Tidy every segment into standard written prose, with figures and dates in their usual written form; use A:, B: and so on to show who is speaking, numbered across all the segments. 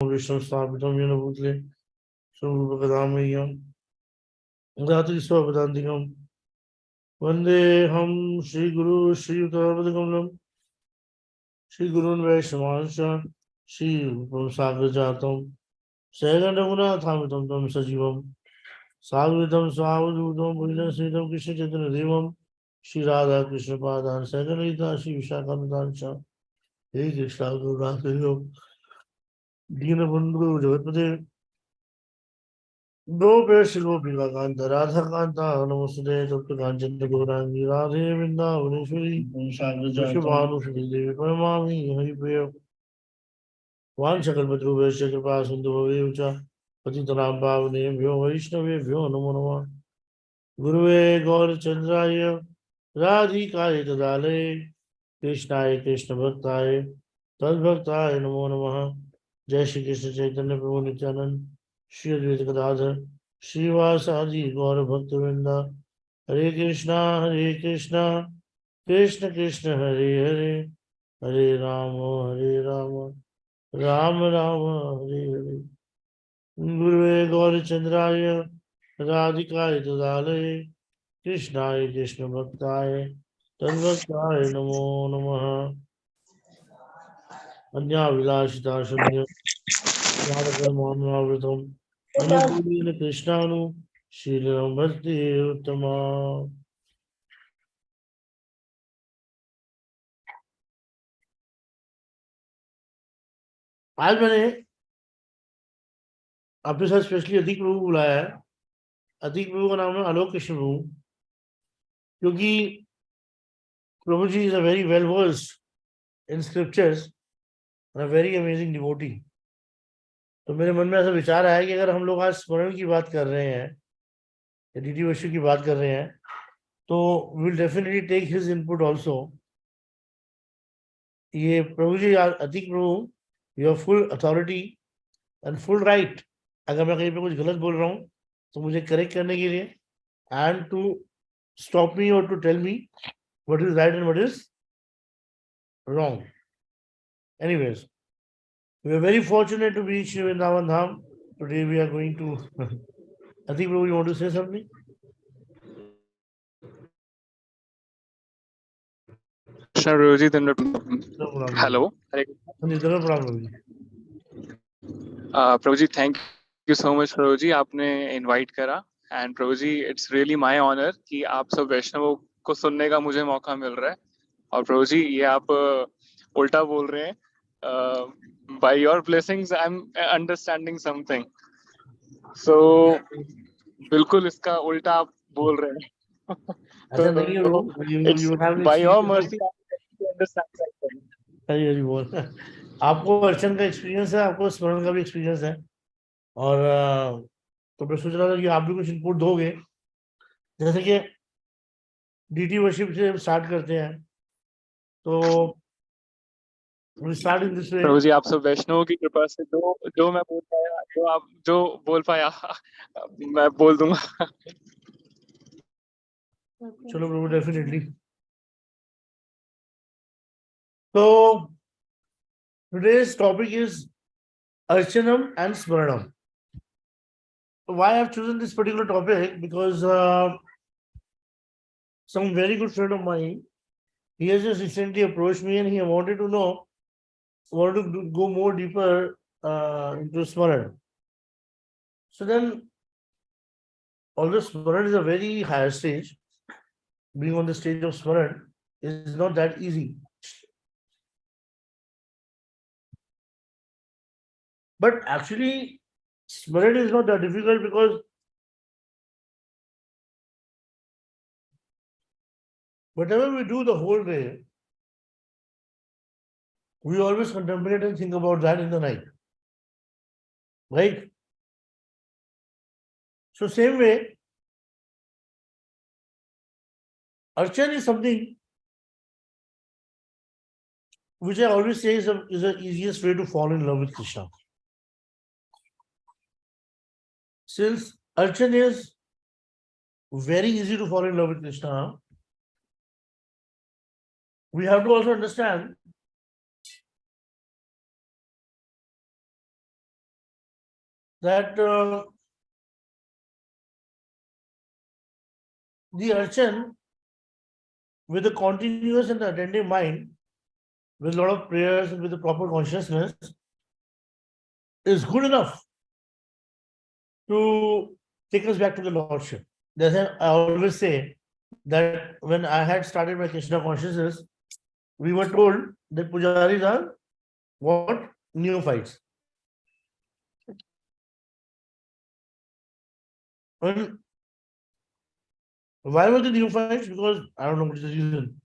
A: Vishnu Sthapitam Yena Bhutale Sarvabhagadameyam Dhatri Swapadantikam Vandeham Shri Guru Shri Uttarapadakamalam Shri Gurun Vaishnavanscha Shri Rupam Sagrajatam Sayan Raghunathamittam Tam Sajivam Sagritam Svavadutam Bhujanasritam Krishna Chaitanya Devam Shri Radha Krishna Padan Saganita Shri Vishakamadancha Hey Krishna Guru Radha Dinabandhu Jagatpate दो पेड़ शिलोपी का कांता राधा कांता नमस्ते तप्त कांचन गौरांगी राधे वृंदावनेश्वरी विश्वभानुसुती देवी परमामि हरिप्रिय वाञ्छकल्पतरुभ्यश्च कृपा सिन्धु भवेयुः च पतितनां पावनेभ्यो वैष्णवेभ्यो नमो नमः गुरुवे गौरचन्द्राय राधिकाय तदालये कृष्णाय कृष्णभक्ताय तद्भक्ताय नमो नमः जय श्री कृष्ण चैतन्य प्रभु नित्यानंद श्री अद्वैत गदाधर श्रीवासादि गौर भक्तवृंदा हरे कृष्णा कृष्ण कृष्ण हरे हरे हरे राम राम राम हरे हरे गुरुवे गौरचंद्राय राधिकाय तदालये कृष्णाय कृष्ण भक्ताय तद्भक्ताय नमो नमः अन्याभिलाषिता शून्य ज्ञानकर्मावृतम् अनुकूलेन कृष्णानु शीलं भक्ति उत्तमा। आज मैंने अपने साथ स्पेशली अधिक प्रभु बुलाया है। अधिक प्रभु का नाम है आलोक कृष्ण प्रभु, क्योंकि Prabhu ji is a very well versed in scriptures and a very amazing devotee. तो मेरे मन में ऐसा विचार आया कि अगर हम लोग आज स्मरण की बात कर रहे हैं या डीटी वर्षिप की बात कर रहे हैं तो will definitely take his input also. ये Prabhu ji Adhik Prabhu, you have full authority and full right, अगर मैं कहीं पे कुछ गलत बोल रहा हूँ तो मुझे करेक्ट करने के लिए and to stop me or to tell me what is right and what is wrong. Anyways, we are very fortunate to be Shri Vrindavan Dham. Today we are going to I think you want to say something?
B: Krishna Roji, then hello. Prabhu ji, thank you so much, Prabhu ji. आपने invite करा and Prabhu ji, it's really my honor कि आप सब वैष्णवों को सुनने का मुझे मौका मिल रहा है। और प्रभु जी ये आप उल्टा बोल रहे हैं। By your blessings, I'm understanding something. So बिल्कुल इसका उल्टा आप बोल रहे हैं।
A: ऐसा नहीं है bro, you have
B: by your
A: experience.
B: mercy I understand something.
A: हरी बोल। आपको अर्चन का एक्सपीरियंस है, आपको स्मरण का भी एक्सपीरियंस है, और तो मैं सोच रहा था कि आप भी कुछ इनपुट दोगे। जैसे कि डीटी वर्शिप से स्टार्ट करते हैं तो स्टार्ट इन दिस वे।
B: प्रभु जी आप सब वैष्णव की कृपा से जो मैं बोल पाया, जो आप जो बोल पाया मैं बोल दूंगा।
A: चलो प्रभु, डेफिनेटली। तो today's topic is Archanam and Smaranam. Why I have chosen this particular topic? Because some very good friend of mine, he has just recently approached me and he wanted to go more deeper into Smaran. So then, although Smaran is a very higher stage, being on the stage of Smaran is not that easy. But actually, Smaran is not that difficult because whatever we do the whole day, we always contemplate and think about that in the night. Right? So same way, Archan is something which I always say is the easiest way to fall in love with Krishna. Since Archan is very easy to fall in love with Krishna, we have to also understand that the Archan with a continuous and attentive mind, with a lot of prayers and with the proper consciousness, is good enough to take us back to the Lordship. That's why I always say that when I had started my Krishna consciousness, we were told that pujaris are what? Neophytes. And why were they neophytes? Because I don't know what is the reason.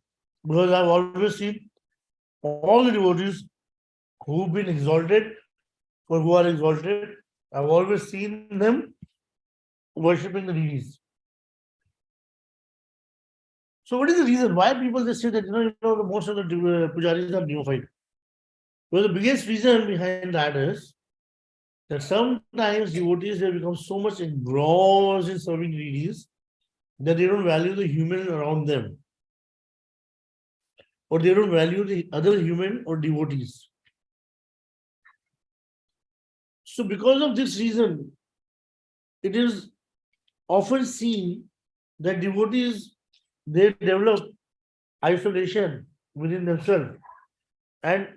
A: Because I've always seen all the devotees who've been exalted or who are exalted, I've always seen them worshipping the deities. So what is the reason why people just say that most of the pujaris are neophyte? Well, the biggest reason behind that is that sometimes devotees they become so much engrossed in serving deities that they don't value the human around them, or they don't value the other human or devotees. So because of this reason, it is often seen that devotees they develop isolation within themselves. And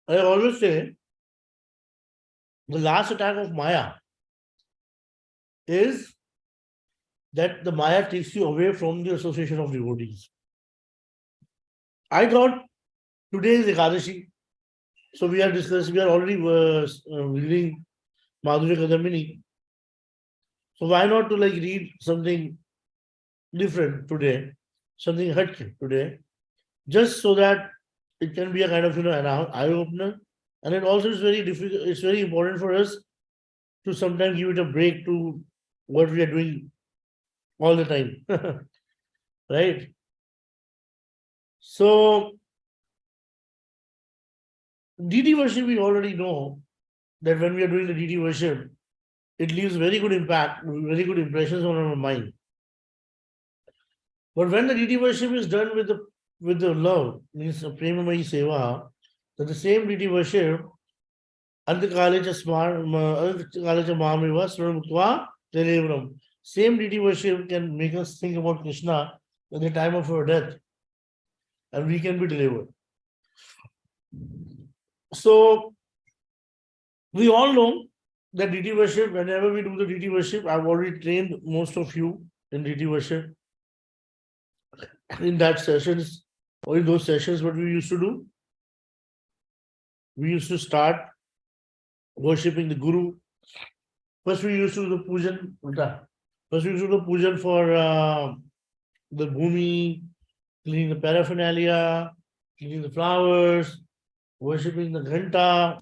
A: I always say the last attack of Maya is that the Maya takes you away from the association of devotees. I thought today is Ekadashi, so we are already reading Madhurya Kadamini. So why not to read something different today, something hatke today, just so that it can be a kind of an eye opener, and it also is very difficult. It's very important for us to sometimes give it a break to what we are doing all the time, right? So deity worship, we already know that when we are doing the deity worship, it leaves very good impact, very good impressions on our mind. But when the deity worship is done with the love, means premamayi seva, that the same deity worship, antakale cha mameva sranamukva televram. Same deity worship can make us think about Krishna at the time of our death, and we can be delivered. So we all know that deity worship, whenever we do the deity worship, I've already trained most of you in deity worship. In that sessions, or in those sessions, what we used to do, we used to start worshipping the Guru. First, we used to do the pujan. First, we used to do pujan for the bhumi, cleaning the paraphernalia, cleaning the flowers, worshipping the ghanta,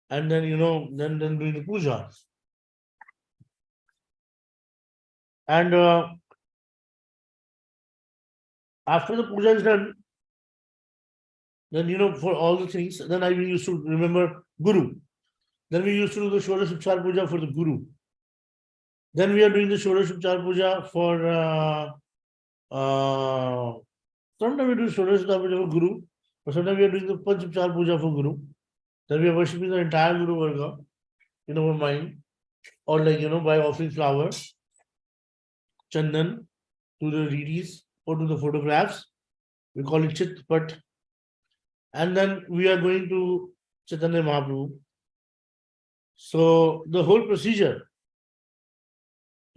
A: and then then doing the puja. And after the puja is done, then for all the things, then I used to remember Guru. Then we used to do the Shoresh Upchar Puja for the Guru. Then we are doing the Shoresh Upchar Puja for sometimes we do Shoresh Upchar Puja for Guru, but sometimes we are doing the Panch Upchar Puja for Guru. Then we are worshipping the entire Guru Varga in our mind, or by offering flowers, chandan to the deities or to the photographs. We call it Chit Pat. And then we are going to Chaitanya Mahaprabhu. So the whole procedure,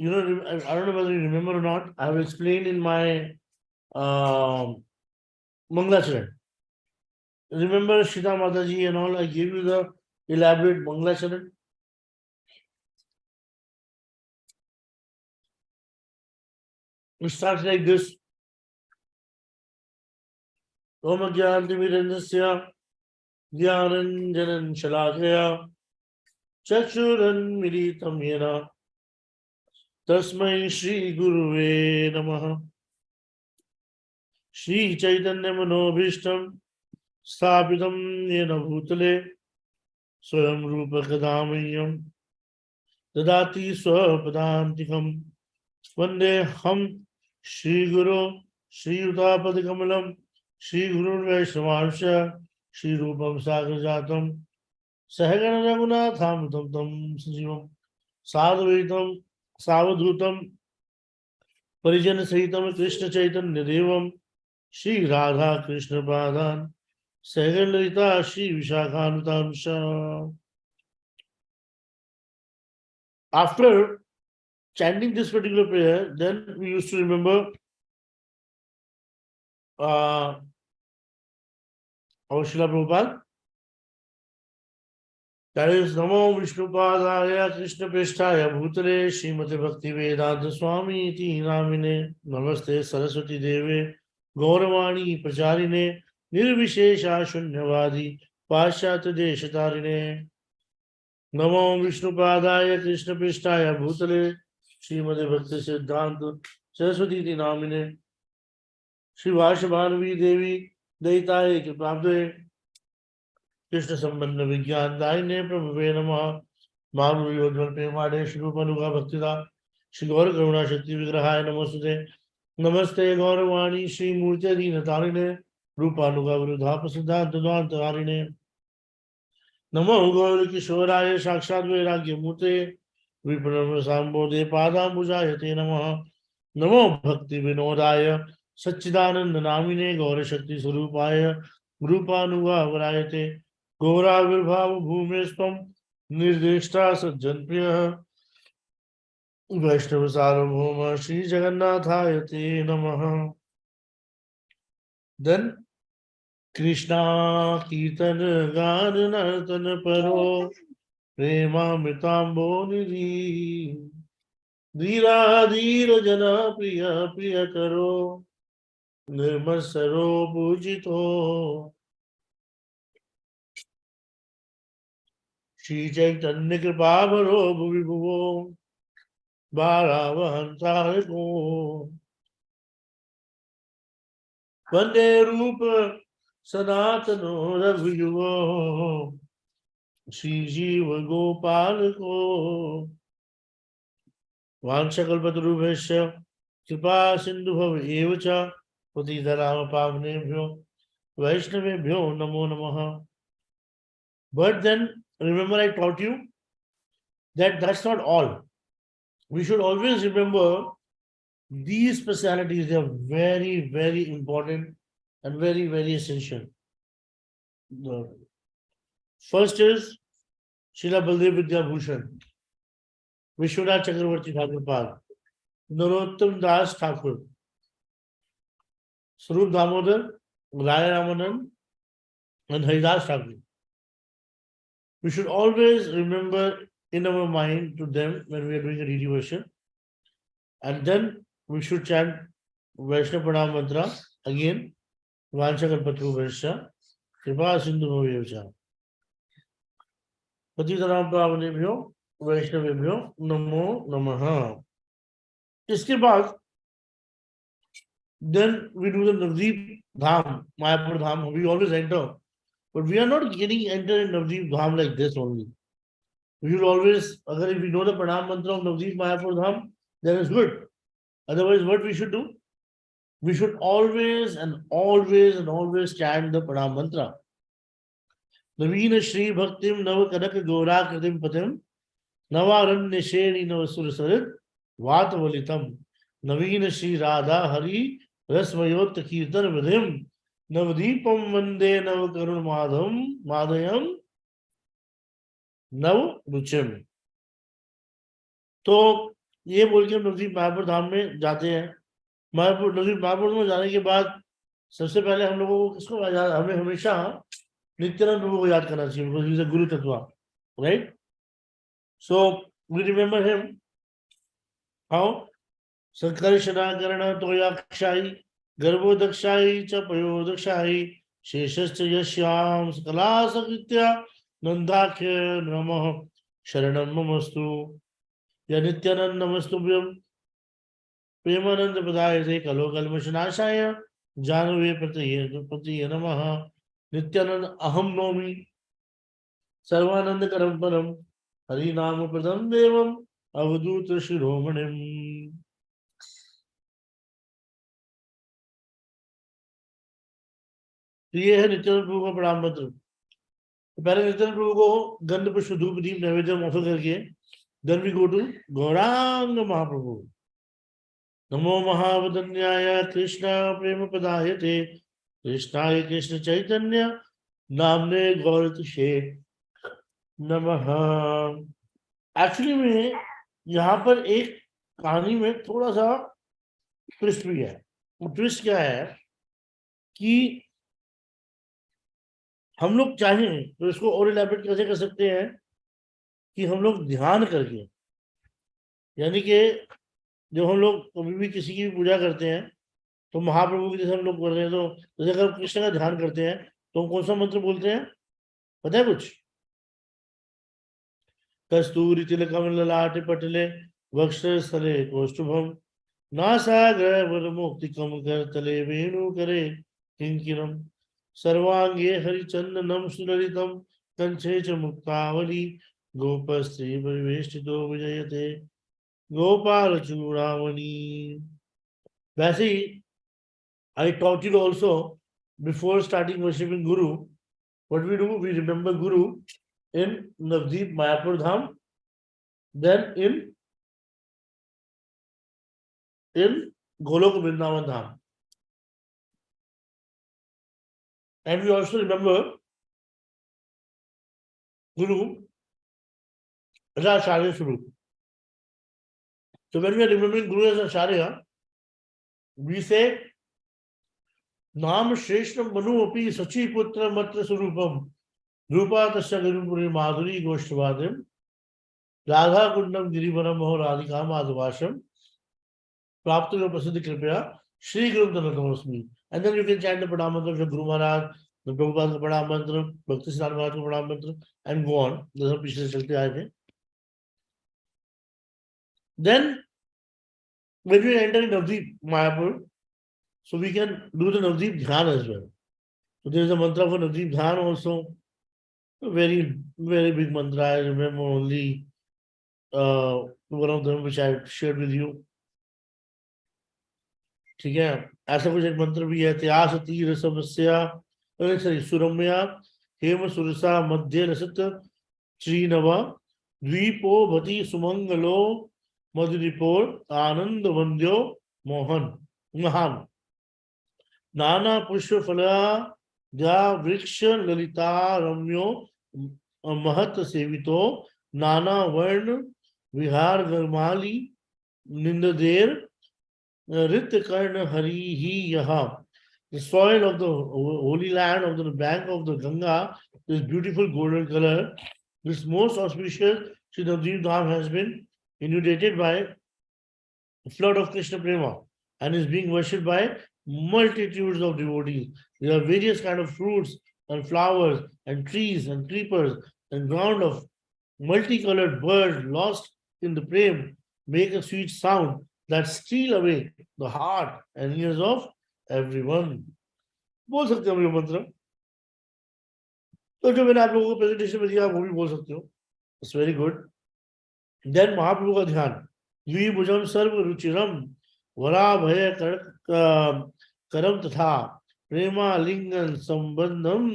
A: I don't know whether you remember or not, I have explained in my Manglacharan. Remember Shita Mataji and all, I gave you the elaborate Manglacharan. It starts like this. Om Gyantimirandasya Gyananjanan Shalakaya Chakshuran Militam Yena Tasmai Shri Guruve Namaha Shri Chaitanya Manobhishtam Sthapitam Yena Bhutale Swayam Rupa Kadamayam Dadati Swapadantikam Vande Ham Shri Guru Shri Utapadi Kamalam Shri Guru Vaishnavansha Shri रूपम सागर जातम सहगण रघुनाथामृतं तं सजीवं साद्वैतं सावधूतं परिजन सहितं कृष्ण चैतन्य देवं Shri Radha Krishna पादान सहगण Lalita Shri विशाखानुतांश. After chanting this particular prayer, then we used to remember our Srila Prabhupada. That is Namo Vishnupadaya Krishna Peshtaya Bhutale Srimati Bhakti Vedanta Swami Iti Namine Namaste Saraswati Deve Gauravani Pracharine Nirvishesha Shunyavadi Pashyata Deshatarine. Namo Vishnupadaya Krishna Peshtaya Bhutale Srimati Bhakti Siddhanta Saraswati Iti Namine Shri Vashabhanavi Devi Daitaye Kripabde Krishna संबंध विज्ञान दायिने प्रभुवे नमः महावीरोज्वल प्रेमादे श्रीरूपनुगा भक्तिदा श्री गौर करुणा शक्ति विग्रहाय नमस्ते नमस्ते गौरवाणी श्री मूर्ति दीन तारिणे रूपानुगा विरुद्धाप सिद्धांत द्वांत हारिणे नमो गौर किशोराय साक्षात वैराग्य मूर्ते विप्रणव सांबोधे पादाम्बुजाय ते नमः नमो भक्ति विनोदाय सच्चिदानंद नामिने गौर शक्ति स्वरूपाय रूपानुगा वरायते गौराविर्भाव भूमेस्त्वं निर्देष्टा सज्जन प्रिय वैष्णव सार्वभौम श्री जगन्नाथाय ते नमः. Then कृष्णा कीर्तन गान नर्तन परो प्रेमामृतांबो निधि धीरा धीर जना प्रिय प्रिय करो निर्मत्सरो पूजितो श्री चैतन्य कृपा भरो भुवि भुवो बारावहंसारिको वंदे रूप सनातनो रघुयुगो श्री जीव गोपाल को वांशकल्पतरुभ्यश्च कृपा सिंधु भव एव च पतितनाम पावनेभ्यो वैष्णवेभ्यो नमो नमः. But then remember I taught you that that's not all. We should always remember these specialities. They are very, very important and very, very essential. The first is Srila Baldev Vidya Bhushan, Vishwanath Chakravarti Thakur Pal, Narottam Das Thakur, Swarup Damodar, Raya Ramanand, and Haridas Thakur. We should always remember in our mind to them when we are doing a reading version. And then we should chant Vaishnava Pranam Mantra again. Vanchakalpatru Vaisya, Kripa Sindhu Bhavevcha. Patitanam Pavanebhyo, Vaishnavebhyo, Namo Namaha. इसके बाद then we do the Navdeep Dham, Mayapur Dham. We always enter, but we are not getting enter in Navdeep Dham like this only. We will always, agar if we know the Pranam Mantra of Navdeep Mayapur Dham, then it's good. Otherwise, what we should do? We should always and always and always chant the Pranam Mantra. Naveen Shri Bhaktim Nava Kanak Gora Kritim Patim Navaranya Sheni Navasur Sarit Vatavalitam Naveen Shri Radha Hari Rasmayot Kirtan Vidhim Navdeepam Vande Nav Karun Madhayam Nav Ruchim. तो ये बोल के हम नवदीप मायापुर धाम में जाते हैं. मायापुर नवदीप मायापुर में जाने के बाद सबसे पहले हम लोगों को किसको हमें हमेशा नित्यानंद प्रभु को याद करना चाहिए, because he is a guru tattva, right? So we remember him. How? Sankarshana toyakshayi garbhodakshai cha payodakshai sheshascha yashyam skala sakritya nandakya namah sharanam mamastu ya nityanand namastubhyam Premanand प्रदाय से कलो कल्मषनाशाय जानवे प्रति नमः नित्यानंद अहम नौमि सर्वानंद करम परम हरि नाम प्रदम देवम अवधूत शिरोमणिम. तो ये है नित्यानंद प्रभु का प्रणाम मंत्र। तो पहले नित्यानंद प्रभु को गंध पुष्प धूप दीप नैवेद्य ऑफर करके then we go to Gauranga Mahaprabhu. नमो महावदन्याय कृष्ण प्रेम पदायते कृष्णाय कृष्ण चैतन्य नामने गौरतिषे नमः। एक्चुअली में यहाँ पर एक कहानी में थोड़ा सा ट्विस्ट भी है। वो ट्विस्ट क्या है कि हम लोग चाहें तो इसको और इलैबोरेट कैसे कर सकते हैं कि हम लोग ध्यान करके, यानी कि जब हम लोग कभी भी किसी की भी पूजा करते हैं तो महाप्रभु की जैसे हम लोग कर रहे हैं, तो जैसे अगर कृष्ण का ध्यान करते हैं तो हम कौन सा मंत्र बोलते हैं पता है कुछ? कस्तूरी तिलकम ललाट पटले वक्षस्थले कौस्तुभम नासाग्र मुक्तिकम कर तले वेणु करे किंकिरम सर्वांगे हरिचंदनम सुललितम कंठे च मुक्तावली गोपस्त्री परिवेष्टितो विजयते गोपाल चूड़ामणि। वैसे ही I taught you also before starting worshiping Guru. What we do, we remember Guru in Navdeep Mayapur Dham, then in Golok Vrindavan Dham, and we also remember Guru as our Acharya Swarup. So when we are remembering Guru as Acharya, we say Nam Shreshtam Manu Api Sachi Putra Matra Swarupam Rupa Tasya Gurupuri Madhuri Goshtavadim Radha Kundam Girivaram Moho Radhika Madhavasham प्राप्त प्रसिद्ध कृपया श्री गुरु नमस्मी। And then you can chant the pranam mantra of Guru Maharaj, the Prabhupada का प्रणाम मंत्र, भक्ति सिद्धार्थ महाराज का प्रणाम मंत्र, एंड गो ऑन, जैसे हम पिछले चलते आए थे। Then when we enter in Navdeep Mayapur, so we can do the Navdeep Dhyan as well. So there is a mantra for Navdeep Dhyan also, a very very big mantra. I remember only one of them which I shared with you. ठीक है, ऐसा कुछ एक मंत्र भी है, त्यास तीर समस्या सॉरी सुरम्या हेम सुरसा मध्य रसत श्रीनव द्वीपो भति सुमंगलो मधुरिपोर आनंद वंद्यो मोहन महान नाना पुष्प फला द्या वृक्ष ललिता रम्यो महत सेवितो नाना वर्ण विहार गर्माली निंदेर Rit Karna Hari Hi Yaha. The soil of the holy land of the bank of the Ganga is beautiful golden color. This most auspicious Sri Navdeep Dham has been inundated by a flood of Krishna Prema and is being worshipped by multitudes of devotees. There are various kind of fruits and flowers and trees and creepers and ground of multicolored birds lost in the prem make a sweet sound that steal away the heart and ears of everyone. बोल सकते हो ये मंत्र, तो जो मैंने आप लोगों को प्रेजेंटेशन में दिया वो भी बोल सकते हो। It's very good. देन महाप्रभु का ध्यान, द्विभुजम सर्व रुचिरम वरा भय करम तथा प्रेमा लिंगन संबंधम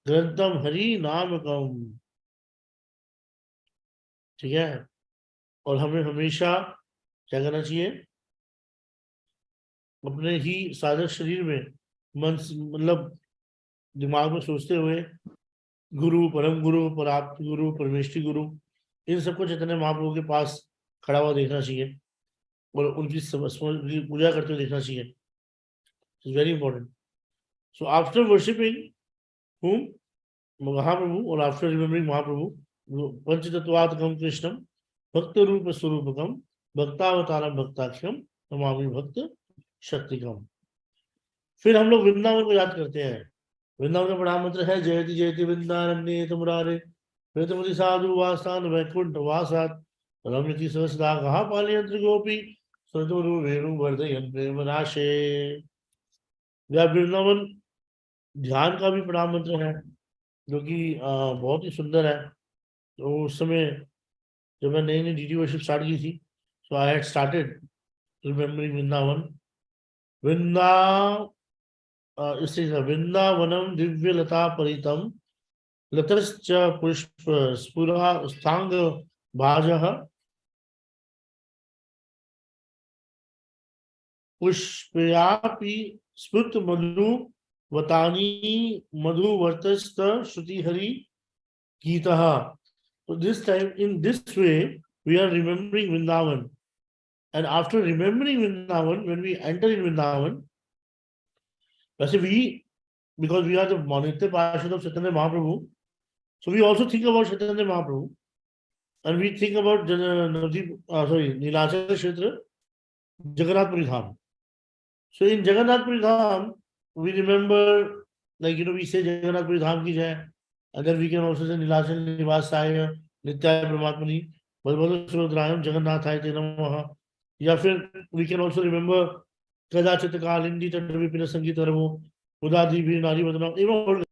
A: ग्रंथम हरि नामकम। ठीक है, और हमें हमेशा क्या करना चाहिए, अपने ही साधक शरीर में मन मतलब दिमाग में सोचते हुए गुरु परम गुरु पराप्त गुरु परमेष्ठी गुरु इन सबको चैतन्य महाप्रभु के पास खड़ा हुआ देखना चाहिए और उनकी पूजा करते हुए देखना चाहिए। It's very important. So after worshipping हुम महाप्रभु और आफ्टर रिमेम्बरिंग महाप्रभु पंचतत्वात्मकम कृष्णम भक्त रूप स्वरूपकम भक्तावतारम भक्ताक्षम नमामि भक्त शक्तिकम। फिर हम लोग वृंदावन को याद करते हैं। वृंदावन का प्रणाम मंत्र है जयति जयति वृंदारण्ये मुरारे प्रेतमति साधु वासान वैकुंठ वासात रमयति सहस्रा कहा पालयंत्र गोपी स्वतुरु वेणु वर्धयन प्रेम राशे। वृंदावन ध्यान का भी प्रणाम मंत्र है जो कि बहुत ही सुंदर है। तो उस समय जब मैं नई नई डीडी वर्शिप स्टार्ट की थी, so I had started remembering Vrindavan. वृंदा इसी वृंदावनम दिव्य लता परितम लतश्च पुष्प स्फुरा स्थांग भाजः पुष्पयापि स्फुट मधु वतानी मधुवर्तस्त श्रुति Hari गीतः. So this time, in this way, we are remembering Vrindavan. And after remembering Vrindavan, when we enter in Vrindavan, because we are the Manitya Parshad of Chaitanya Mahaprabhu, so we also think about Chaitanya Mahaprabhu. And we think about Nilachal Kshetra, Jagannath Puri Dham. So in Jagannath Puri Dham, we remember, we say Jagannath Puri Dham ki jai, and then we can also say Nilachal Nivasaya, Nityaya Paramatmani, Balbala Surodrayam, Jagannathaya Te Namaha. या फिर we can also remember कदाचित कालिंदी तटविपिन संगीत रवो उदादी भी नारी वदना even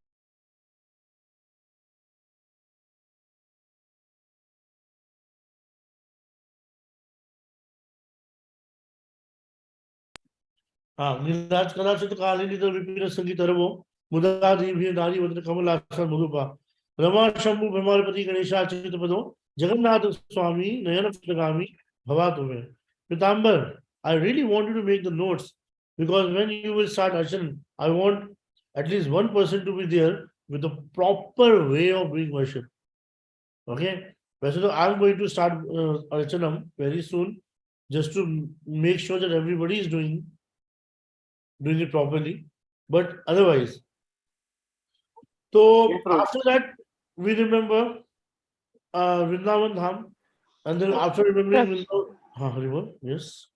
A: हाँ नीलाज कदाचित कालिंदी तटविपिन संगीत रवो उदादी भी नारी वदना कमलासन मधुपा रमा शंभु ब्रह्मापति गणेशाच्युत पदो जगन्नाथ स्वामी नयन पटगामी भवा तुम्हें Pitambar, I really want you to make the notes because when you will start Archanam, I want at least one person to be there with the proper way of doing worship. Okay? So I'm going to start Archanam very soon just to make sure that everybody is doing it properly. But otherwise, so after that, we remember Vrindavan Dham, and then after remembering Vrindavan, yes.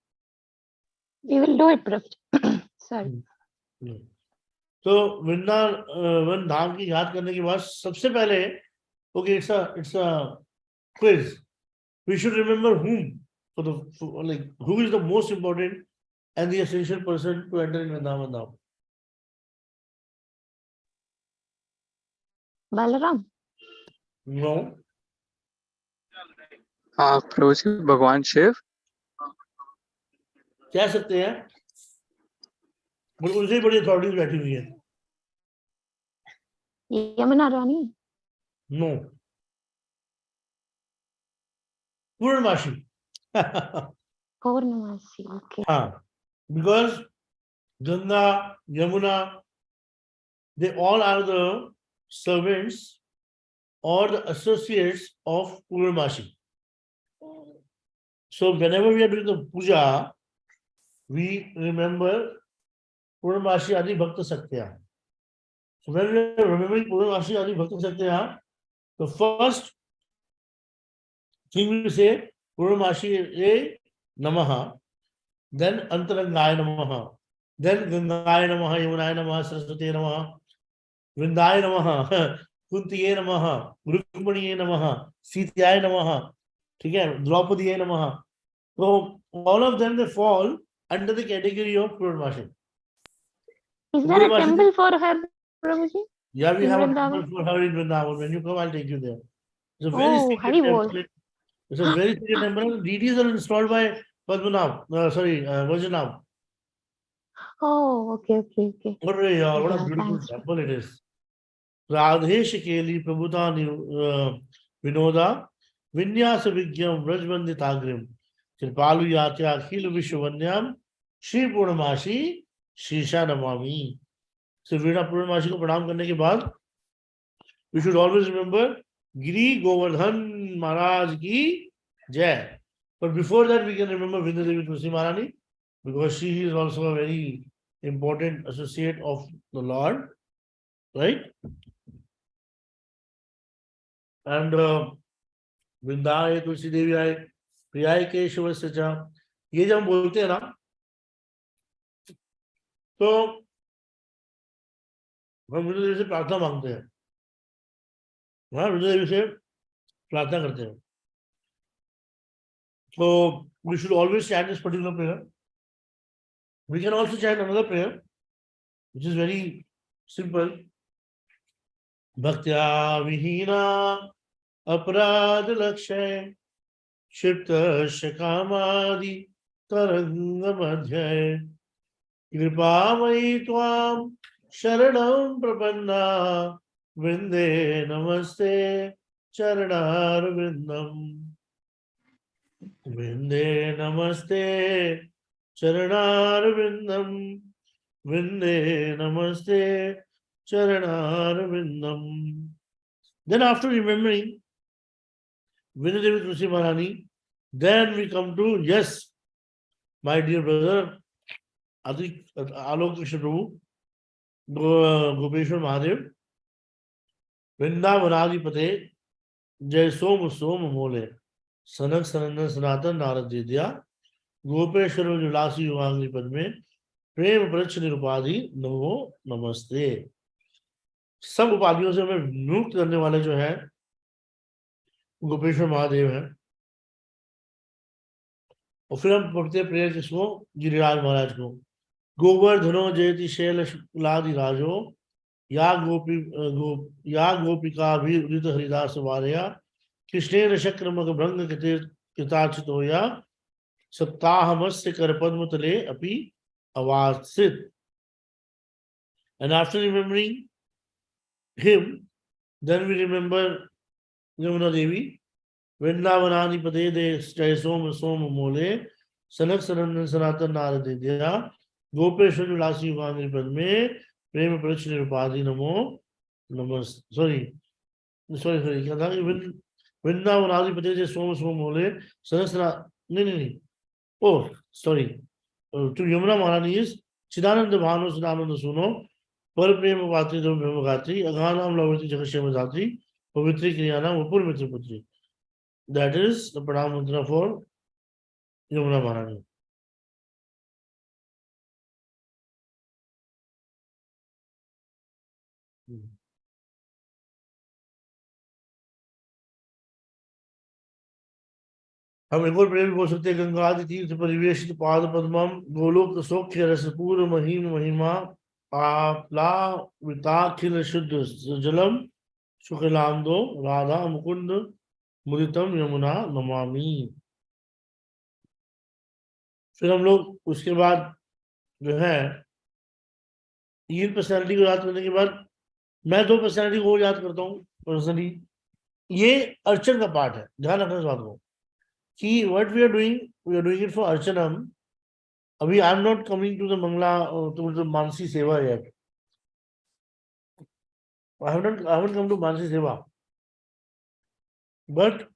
C: We will do it, Prabhu. Sorry.
A: तो वृंदावन धाम की याद करने के बाद सबसे पहले okay, it's a quiz. We should remember whom who is the most important and the essential person to enter in Vrindavan Dham.
C: Balaram.
A: No.
B: प्रभु जी भगवान शिव
A: कह सकते हैं बट उनसे बड़ी अथॉरिटीज बैठी हुई है.
C: यमुना रानी.
A: नो. पूर्णमासी.
C: Purnamasi. Okay.
A: हाँ, because Ganga, Yamuna, they all are the servants or the associates of Purnamasi. So whenever we are doing the puja, we remember Purnamasi Adi Bhakta Satya. So when we are remembering Purnamasi Adi Bhakta Satya, the first thing we say Purnamasi Namaha, then Antarangaya Namaha, then Gangaya Namaha, Yamunaya Namaha, Saraswati Namaha, Vrindaya Namaha, Kuntiye Namaha, Rukmaniye Namaha, Sitaya Namaha, Draupadiye Namaha. So all of them, they fall under the category of Purnamasi.
C: Is there a temple for her, Prabhuji?
A: Yeah, we have a temple for her in Vrindavan. When you come, I'll take you there. It's a very secret temple. It's a very secret temple. DDs are installed by Padmanabh. Vajranam.
C: Oh, okay.
A: What a beautiful temple it is. Radhesh Keli Prabhuta Vinoda Vinyasa Vigyam Vrajvanditagrim Kripalu Yatya Akhil Vishwanyam Shri Purnamasi Shisha Namami. So Veena Purnamasi ko pranam karne ke baad, we should always remember Giri Govardhan Maharaj ki Jai. But before that, we can remember Vrinda Devi Tulsi Maharani because she is also a very important associate of the Lord, right? And Vrindaye Tulsi Devi आए, प्रियाय केशव सचा, ये जब हम बोलते हैं ना, तो हम वृंदा देवी से प्रार्थना मांगते हैं. वृंदा देवी से प्रार्थना करते हैं. So we should always chant this particular prayer. We can also chant another prayer, which is very simple. Bhaktya vihina aparad lakshay shipta shakamadi taranga madhyay kripamai tvam Sharanam Prapanna Vinde Namaste Charanar Vindam. Vinde Namaste Charanar Vindam. Vinde Namaste Charanar Vindam. Then after remembering Vinadevi Tulsi Maharani, then we come to, yes, my dear brother, Alok Krishna Prabhu, Gopeshwar Mahadev, Vrindavanadipate, Jai Som Som Mole, Sanak Sanandan Sanatan Narad Vidya, Gopeshwar Vilasi Yugangli Padme, Prem Prach Nirupadhi, Namo Namaste. सब उपाधियों से हमें मुक्त करने वाले जो है गोपेश्वर महादेव हैं. और फिर हम पढ़ते हैं प्रेयर किसको? गिरिराज महाराज को. गोवर्धनो जयति शैल शुक्लादि राजो या गोपिका भी उदित हरिदास वारया कृष्णेन शक्रमक भृंग कृताचितो या सप्ताहमस्य कर पद्म तले अपि अवासित. And after remembering him, then we remember Yamuna Devi. Vrindavanani Pade de Jai Som Som Mole Sanak Sanandan Sanatan Naradidya Gopeshwar Vilasi Yugangli Padme Prema Prach Nirupadhi Namo Namas. Sorry. क्या था? वृंदावनादि पते जे सोम सोम मोले सहस्रा नहीं ओ सॉरी टू यमुना महारानी is चिदानंद भानु चिदानंद सुनो पर प्रेम पात्री तो प्रेम गात्री अगानाम लवती जगत धात्री पवित्री क्रियानाम उपुर मित्र पुत्री. That is the Pranam Mantra for Yamuna Maharani. हम एक और प्रेम बोल सकते हैं. गंगा आदि तीर्थ परिवेशित पाद पद्मम गोलोक सौख्य रसपूर महिम महिमा आप्लाविताखिल शुद्ध जलम शुक्लांदो राधा मुकुंद मुदितम यमुना नमामि. फिर हम लोग उसके बाद जो है तीन पर्सनैलिटी को याद करने के बाद मैं दो पर्सनैलिटी को याद करता हूँ पर्सनली. ये अर्चन का पार्ट है. ध्यान रखना इस बात को कि what we are doing it for archanam. अभी I am not coming to the mangala to the manasi seva yet. I haven't come to Mansi Seva. But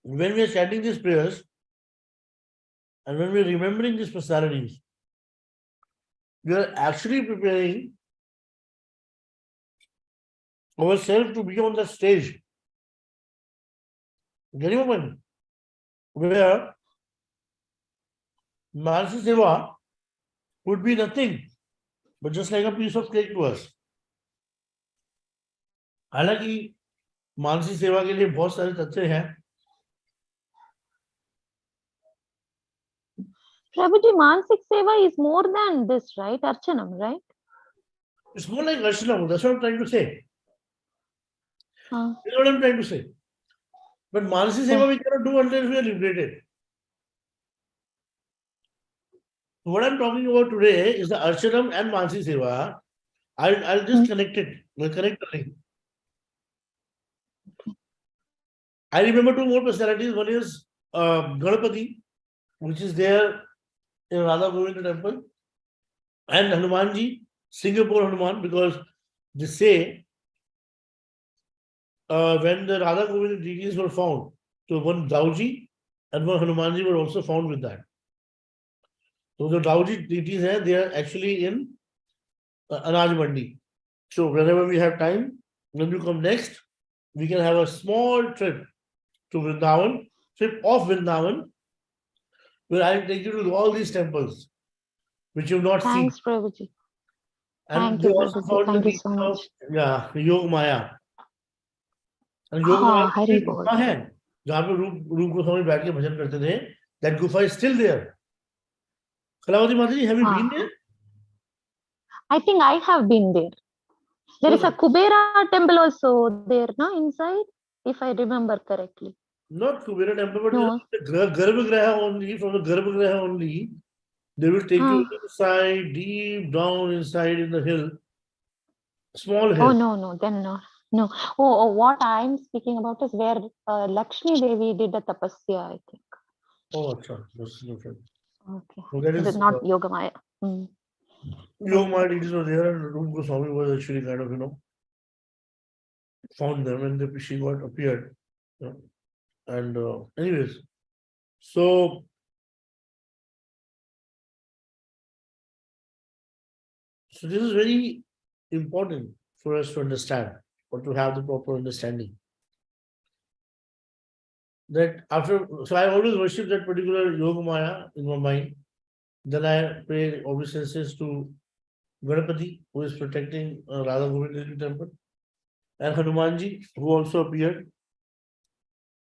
A: when we are chanting these prayers and when we are remembering these personalities, we are actually preparing ourselves to be on that stage. Getting my point? Where Mansi Seva would be nothing but just like a piece of cake to us. हालांकि मानसी सेवा के लिए बहुत सारे तथ्य हैं.
C: Prabhuji, Mansik Seva is more than this, right? Archanam, right?
A: It's more like Archanam. That's what I'm trying to say. That's what I'm trying to say. But Mansi Seva we cannot do until we are liberated. What I'm talking about today is the Archanam and Mansi Seva. I'll just connect it. I'll connect the link. I remember two more personalities. One is Ganapati, which is there in Radha Govinda temple, and Hanumanji, Singapore Hanuman, because they say when the Radha Govinda deities were found, so one Dauji and one Hanumanji were also found with that. So the Dauji deities they are actually in Anaj Mandi. So whenever we have time, when you come next, we can have a small trip to Vrindavan, trip of Vrindavan, where I will take you to all these temples, which you've not seen.
C: Thanks, Prabhuji.
A: And
C: Thank you,
A: also
C: Prabhuji.
A: found the
C: Thank you
A: meaning
C: so
A: of,
C: much.
A: Yog Maya. And Yog Maya
C: Hari Bol.
A: गुफा है जहाँ पे रूप गोस्वामी बैठ के भजन करते थे. That gufa is still there. Kalavati Mataji, have you been there?
C: I think I have been there. There is a Kubera temple also there, no, inside, if I remember correctly.
A: Not Kubera temple, but
C: No.
A: the Garbhagriha only, from the Garbhagriha only, They will take you inside, deep down inside in the hill, small
C: Oh
A: hill.
C: no, then no. No. What I'm speaking about is where Lakshmi Devi did a tapasya, I think.
A: Oh, achha, that's different.
C: Okay.
A: So that
C: It
A: is
C: is not Yogamaya.
A: Yogamaya deities were there, and Rupa Goswami was actually kind of, found them, and she got appeared. You know. And anyways, so this is very important for us to understand or to have the proper understanding. That so I always worship that particular Yogamaya in my mind. Then I pay obeisances to Ganapati, who is protecting Radha Govind temple, and Hanumanji, who also appeared.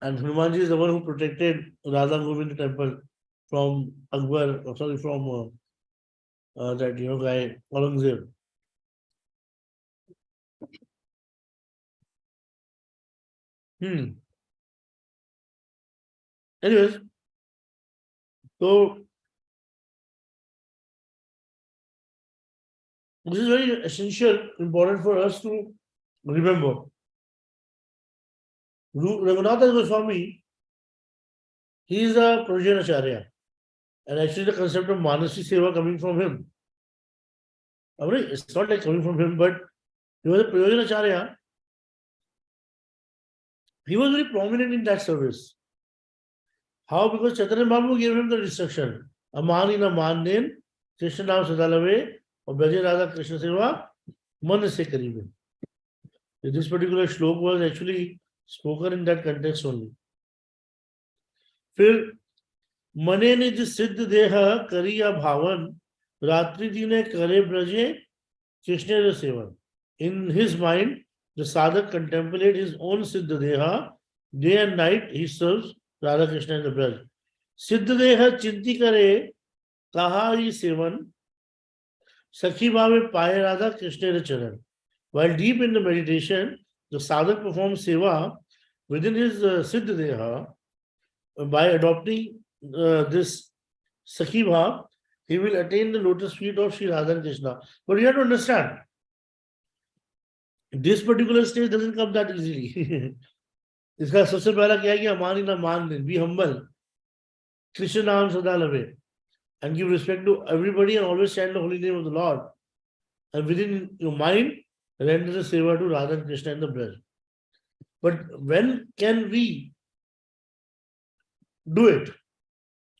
A: And Hanumanji is the one who protected Radha Govind temple from Akbar, from that guy Aurangzeb. Anyways, so this is very essential, important for us to remember. Raghunatha Goswami, he is a Prajanacharya, and actually the concept of Manasi Seva coming from him. I mean, it's not like coming from him, but he was a Prajanacharya. He was very prominent in that service. How? Because Chaitanya Mahaprabhu gave him the instruction. Amani na mannen, Krishna naam sadalave, or Braja Radha Krishna Seva, man se karibe. This particular shlok was actually spoken in that context only. फिर मने निज सिद्ध देह करिया भावन रात्रि दिने करे ब्रजे कृष्ण सेवन. In his mind, the sadhak contemplate his own siddha deha. Day and night he serves Radha Krishna in the braj. Siddha deha chinti kare kaha hi sevan sakhi bhave paye Radha Krishna charan. While deep in the meditation, the sadhak performs seva within his siddha deha. By adopting this Sakhi Bhav, he will attain the lotus feet of Sri Radha and Krishna. But you have to understand, this particular stage doesn't come that easily. इसका सबसे पहला क्या है कि हमारी ना मान दें, be humble, Krishna नाम सदा लवे, and give respect to everybody and always chant the holy name of the Lord. And within your mind, render the seva to Radha and Krishna in the breath. But when can we do it?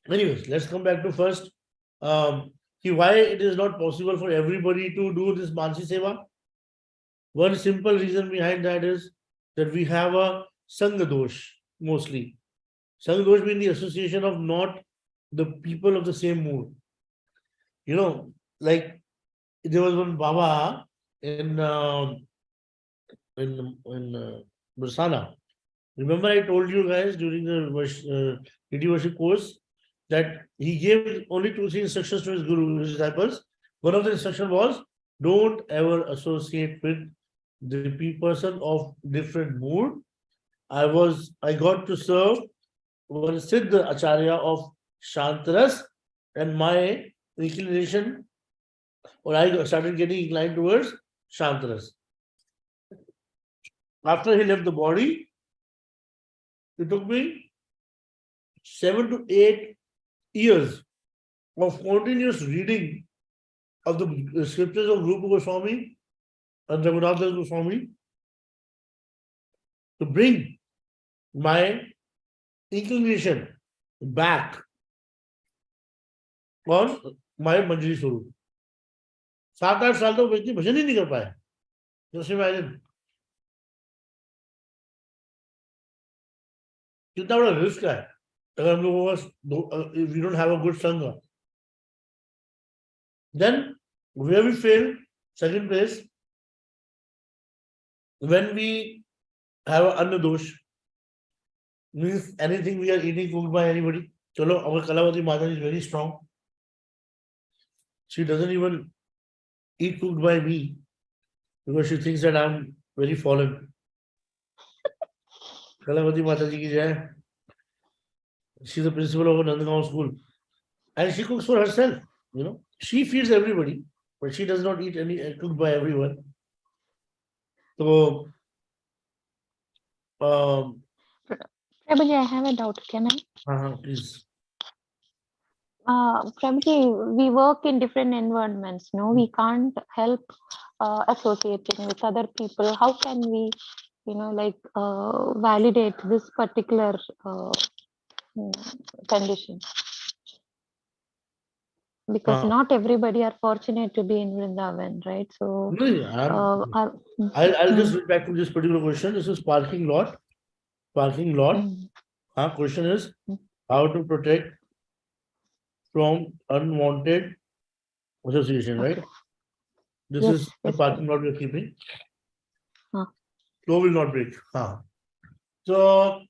A: Anyways, let's come back to first why it is not possible for everybody to do this Mansi Seva. One simple reason behind that is that we have a Sangha dosh mostly. Sangha dosh being the association of not the people of the same mood. Like there was one Baba in Bursana. Remember I told you guys during the deity worship course that he gave only 2-3 instructions to his guru, his disciples. One of the instructions was, don't ever associate with the person of different mood. I got to serve one Siddha Acharya of Shantaras, and my inclination, or I started getting inclined towards Shantaras. After he left the body, it took me 7 to 8 years of continuous reading of the scriptures of Rupa Goswami and Raghunatha Goswami to bring my inclination back on my Manjari Swarup. 7-8 साल तो व्यक्ति भजन ही नहीं कर पाया. Just imagine. कितना बड़ा risk है अगर हम लोगों का, if we don't have a good sangha. Then where we fail, second place, when we have an anna dosh, means anything we are eating cooked by anybody. Chalo, our Kalavati Mata is very strong. She doesn't even eat cooked by me because she thinks that I'm very fallen. Kalavati Mata ji ki jai. She's the principal of a Nandagaon school. And she cooks for herself. she feeds everybody, but she does not eat any cooked by everyone. So,
C: Prabhuji, I have a doubt. Can I?
A: Please.
C: Prabhuji, we work in different environments. No, we can't help associating with other people. How can we, validate this particular condition? Because not everybody are fortunate to be in Vrindavan, right? So,
A: No, I'll just read back to this particular question. This is parking lot. Parking lot. Question is how to protect from unwanted association, right? This
C: Yes,
A: is the
C: yes,
A: parking lot we're keeping.
C: Huh.
A: Flow will not break. So,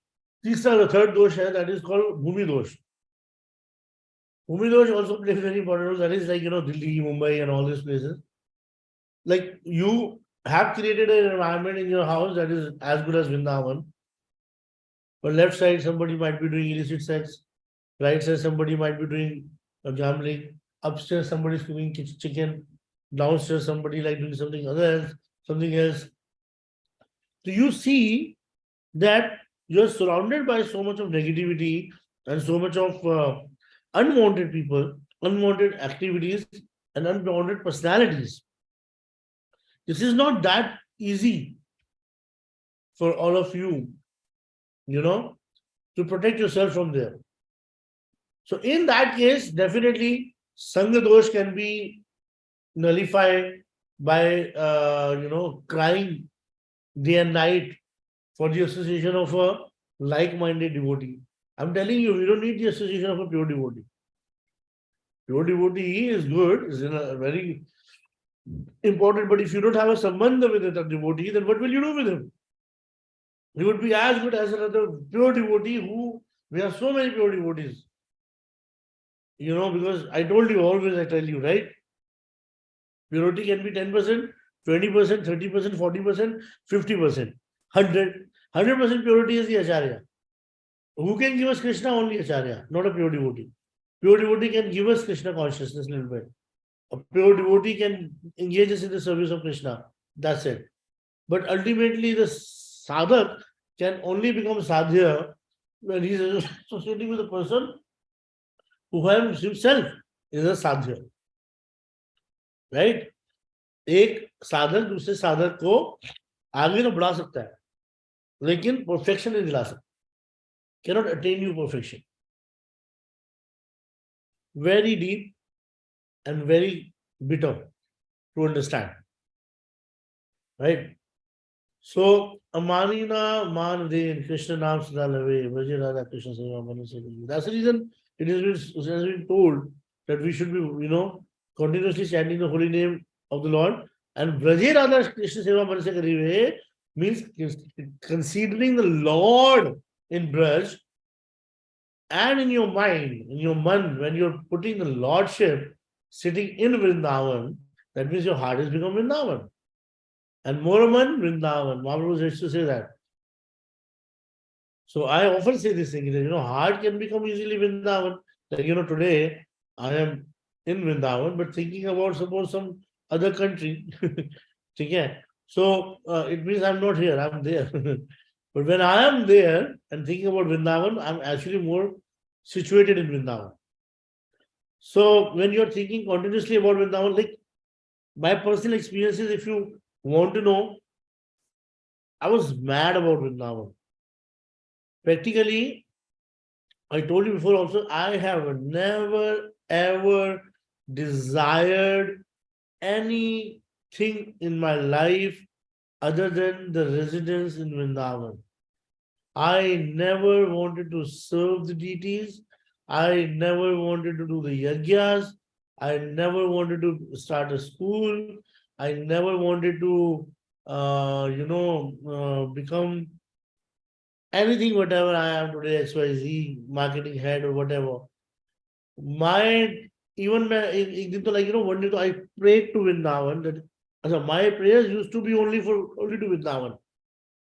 A: this is the third dosh that is called Bhumi dosh. Bhumi dosh also plays very important role. That is like, Delhi, Mumbai, and all these places. Like you have created an environment in your house that is as good as Vrindavan. But left side, somebody might be doing illicit sex. Right side, somebody might be doing gambling. Upstairs, somebody is cooking chicken. Downstairs, somebody like doing something else. So you see that you're surrounded by so much of negativity and so much of unwanted people, unwanted activities, and unwanted personalities. This is not that easy for all of you, to protect yourself from there. So in that case, definitely Sangha dosh can be nullified by, crying day and night for the association of a like-minded devotee. I'm telling you, we don't need the association of a pure devotee. Pure devotee is good, is very important, but if you don't have a sambandha with a devotee, then what will you do with him? He would be as good as another pure devotee we have so many pure devotees. Because I told you always, I tell you, right? Purity can be 10%, 20%, 30%, 40%, 50%, 100% purity is the Acharya. Who can give us Krishna? Only Acharya, not a pure devotee. Pure devotee can give us Krishna consciousness a little bit. A pure devotee can engage us in the service of Krishna. That's it. But ultimately, the sadhak can only become sadhya when he is associating with a person who himself is a sadhya. Right? एक साधक दूसरे साधक को आगे तो बढ़ा सकता है, लेकिन परफेक्शन नहीं दिला सकता. Cannot attain you perfection. Very deep and very bitter to understand. Right? So, Amanina Manadin, Krishna Nam Sadalave, Vajirada Krishna Seva Manasadi. That's the reason it has been told that we should be, continuously chanting the holy name of the Lord. And Vrajirada Krishna Seva Manasadi means considering the Lord in Braj and in your mind, in your man, when you're putting the Lordship sitting in Vrindavan, that means your heart has become Vrindavan. And Moraman, Vrindavan. Mahaprabhu used to say that. So I often say this thing, heart can become easily Vrindavan. Like, today I am in Vrindavan, but thinking about suppose some other country. So it means I'm not here, I'm there. But when I am there and thinking about Vrindavan, I'm actually more situated in Vrindavan. So when you're thinking continuously about Vrindavan, like my personal experiences, if you want to know, I was mad about Vrindavan. Practically, I told you before also, I have never ever desired anything in my life other than the residence in Vrindavan. I never wanted to serve the deities. I never wanted to do the yagyas. I never wanted to start a school. I never wanted to, become anything, whatever I am today, XYZ, marketing head or whatever. One day I prayed to Vrindavan that my prayers used to be only to Vrindavan.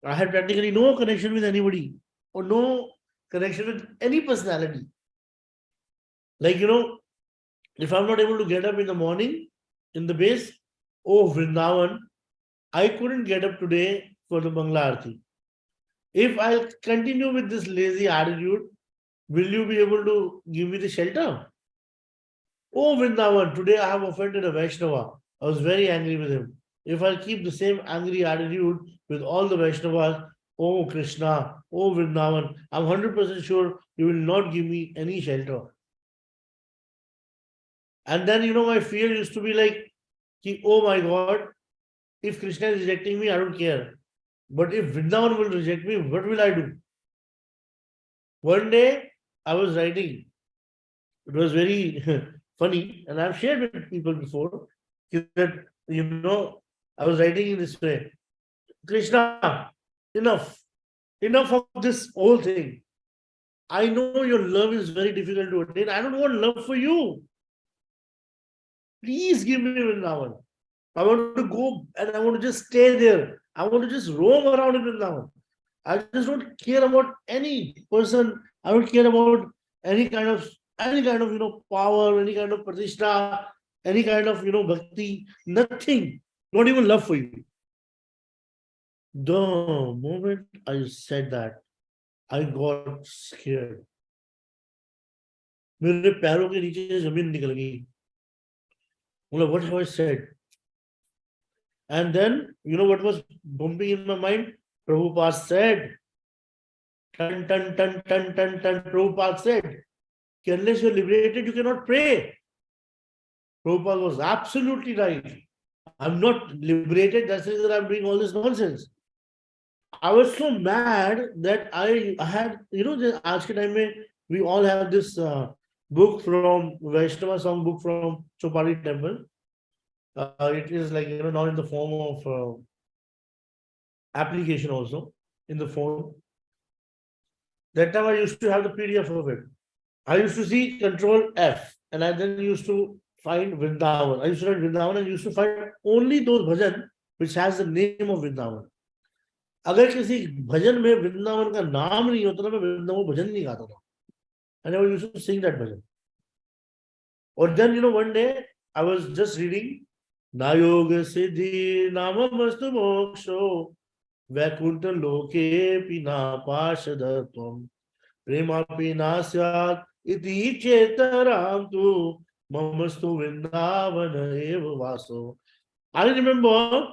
A: I had practically no connection with anybody or no connection with any personality. Like, If I'm not able to get up in the morning in the base, oh Vrindavan, I couldn't get up today for the Bangla Aarti. If I continue with this lazy attitude, will you be able to give me the shelter? Oh Vrindavan, today I have offended a Vaishnava. I was very angry with him. If I keep the same angry attitude with all the Vaishnavas, oh Krishna, oh Vrindavan, I'm 100% sure you will not give me any shelter. And then, my fear used to be like, oh my God, if Krishna is rejecting me, I don't care. But if Vrindavan will reject me, what will I do? One day, I was writing. It was very funny, and I've shared with people before that, I was writing in this way, Krishna, enough, enough of this whole thing. I know your love is very difficult to attain. I don't want love for you. Please give me Vrindavan. I want to go and I want to just stay there. I want to just roam around in Vrindavan. I just don't care about any person. I don't care about any kind of power, any kind of pratishtha, any kind of bhakti, nothing. Not even love for you. The moment I said that, I got scared. मेरे पैरों के नीचे जमीन निकल गई. What have I said? And then, what was bumping in my mind? Prabhupada said, Tan, tan, tan, tan, tan, tan. Prabhupada said, unless you're liberated, you cannot pray. Prabhupada was absolutely right. I'm not liberated, that's the reason I'm doing all this nonsense. I was so mad that I had, आज के time में we all have this book from Vaishnava song book from Chopadi temple. It is like, not in the form of application also, in the phone. That time I used to have the PDF of it. I used to see Control F, and I then used to find Vrindavan. I used to write Vrindavan and used to find only those bhajan which has the name of Vrindavan. अगर किसी भजन में वृंदावन का नाम नहीं होता ना मैं वृंदावन भजन नहीं गाता था. I never used to sing that bhajan. Or then, one day I was just reading Nayoga Siddhi Namamastu Moksho Vaikuntha Loke Pina Pashadatam Prema Pina Syat Iti Chetaram Tu Mamastu Vrindavana Eva Vaso. I remember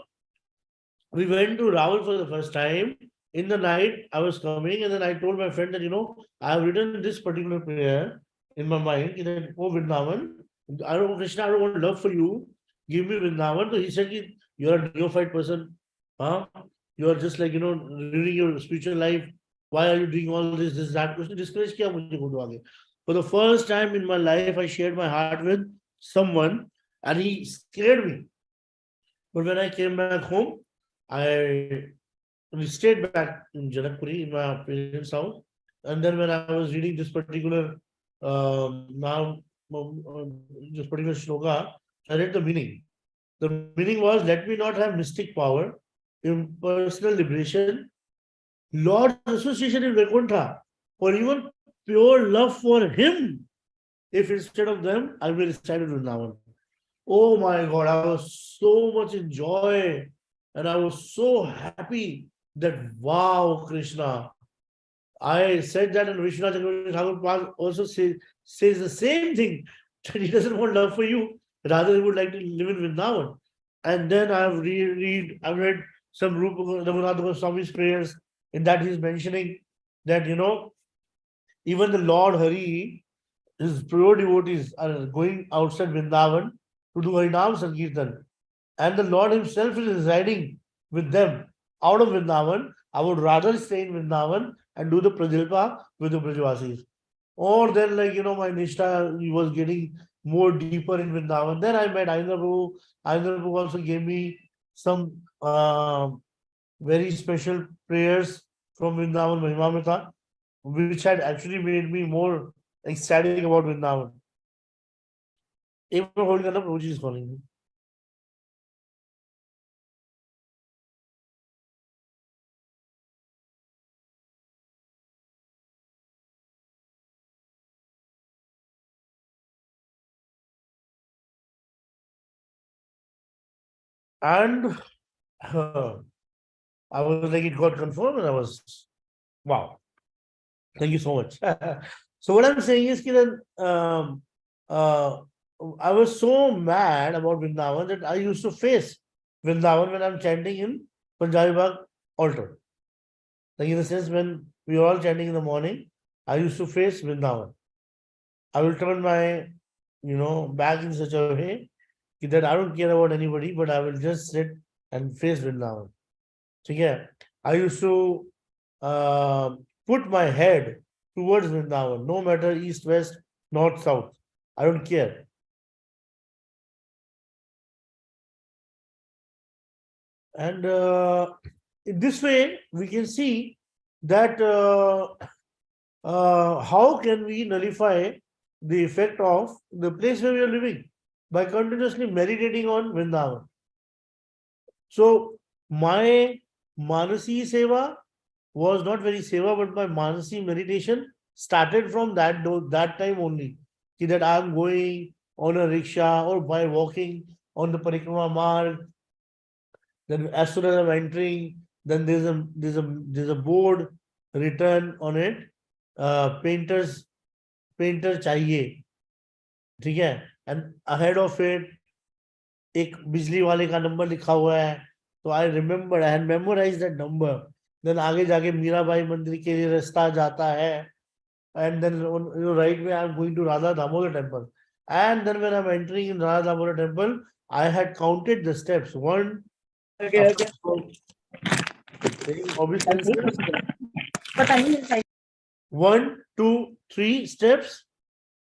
A: we went to Rahul for the first time. In the night, I was coming, and then I told my friend that, I have written this particular prayer in my mind. That, oh, Vrindavan, I don't, Krishna, I don't want love for you. Give me Vrindavan. So he said, you're a neophyte person. Huh? You're just like, living your spiritual life. Why are you doing all this, that? Krishna discouraged kiya mujhe go aage. For the first time in my life, I shared my heart with someone, and he scared me. But when I came back home, we stayed back in Janakpuri in my parents' house. And then when I was reading this particular now this particular shloka, I read the meaning. The meaning was, let me not have mystic power, impersonal liberation, Lord's association in Vaikuntha, or even pure love for him. If instead of them, I will recite it Vrindavan. Oh my God, I was so much in joy and I was so happy that, wow, Krishna. I said that, and Vishwanath Thakur also says the same thing, that he doesn't want love for you, rather he would like to live in Vrindavan. And then I've read some Rupa Raghunath Goswami's prayers. In that he's mentioning that, even the Lord Hari, his pure devotees are going outside Vrindavan to do Harinam Sankirtan. And the Lord himself is residing with them out of Vrindavan. I would rather stay in Vrindavan and do the Prajalpa with the Brajvasis. Or then, like, my Nishtha was getting more deeper in Vrindavan. Then I met Aindra Prabhu. Aindra Prabhu also gave me some very special prayers from Vrindavan Mahimamrita, which had actually made me more ecstatic about Vrindavan. Even holding on, Prabhuji is calling me. And I was like, it got confirmed, and I was, wow. Thank you so much. So what I'm saying is that I was so mad about Vrindavan that I used to face Vrindavan when I'm chanting in Punjabi Bagh altar. Like in the sense when we were all chanting in the morning, I used to face Vrindavan. I will turn my, back in such a way that I don't care about anybody, but I will just sit and face Vrindavan. So yeah, I used to put my head towards Vrindavan, no matter east, west, north, south. I don't care. And in this way, we can see that how can we nullify the effect of the place where we are living by continuously meditating on Vrindavan. So my Manasi Seva was not very seva, but my Manasi meditation started from that time only. That I'm going on a rickshaw or by walking on the Parikrama Marg. Then as soon as I'm entering, then there's a board written on it, painter चाहिए, ठीक है? And ahead of it एक बिजली वाले का number लिखा हुआ है. तो I remember, I had memorized that number. Then आगे जाके मीराबाई मंदिर के लिए रास्ता जाता है. And then on right way I'm going to Radha Damodar temple. And then when I'm entering in Radha Damodar temple, I had counted the steps. One,
D: Okay.
A: obviously,
D: But I mean,
A: 1, 2, 3 steps,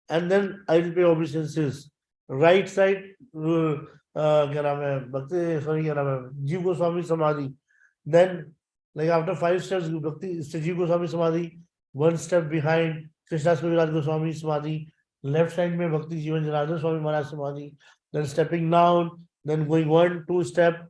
A: and then I will pay obeisances. Right side, क्या नाम है, भक्ति, sorry, क्या नाम है, जीव गोस्वामी समाधि. Then, like after 5 steps, Bhakti Jiv Goswami Samadhi, 1 step behind Krishnas Kaviraj Goswami Samadhi, left side mein Bhakti Jivan Janardhan Swami Maharaj Samadhi, then stepping down, then going 1, 2 step,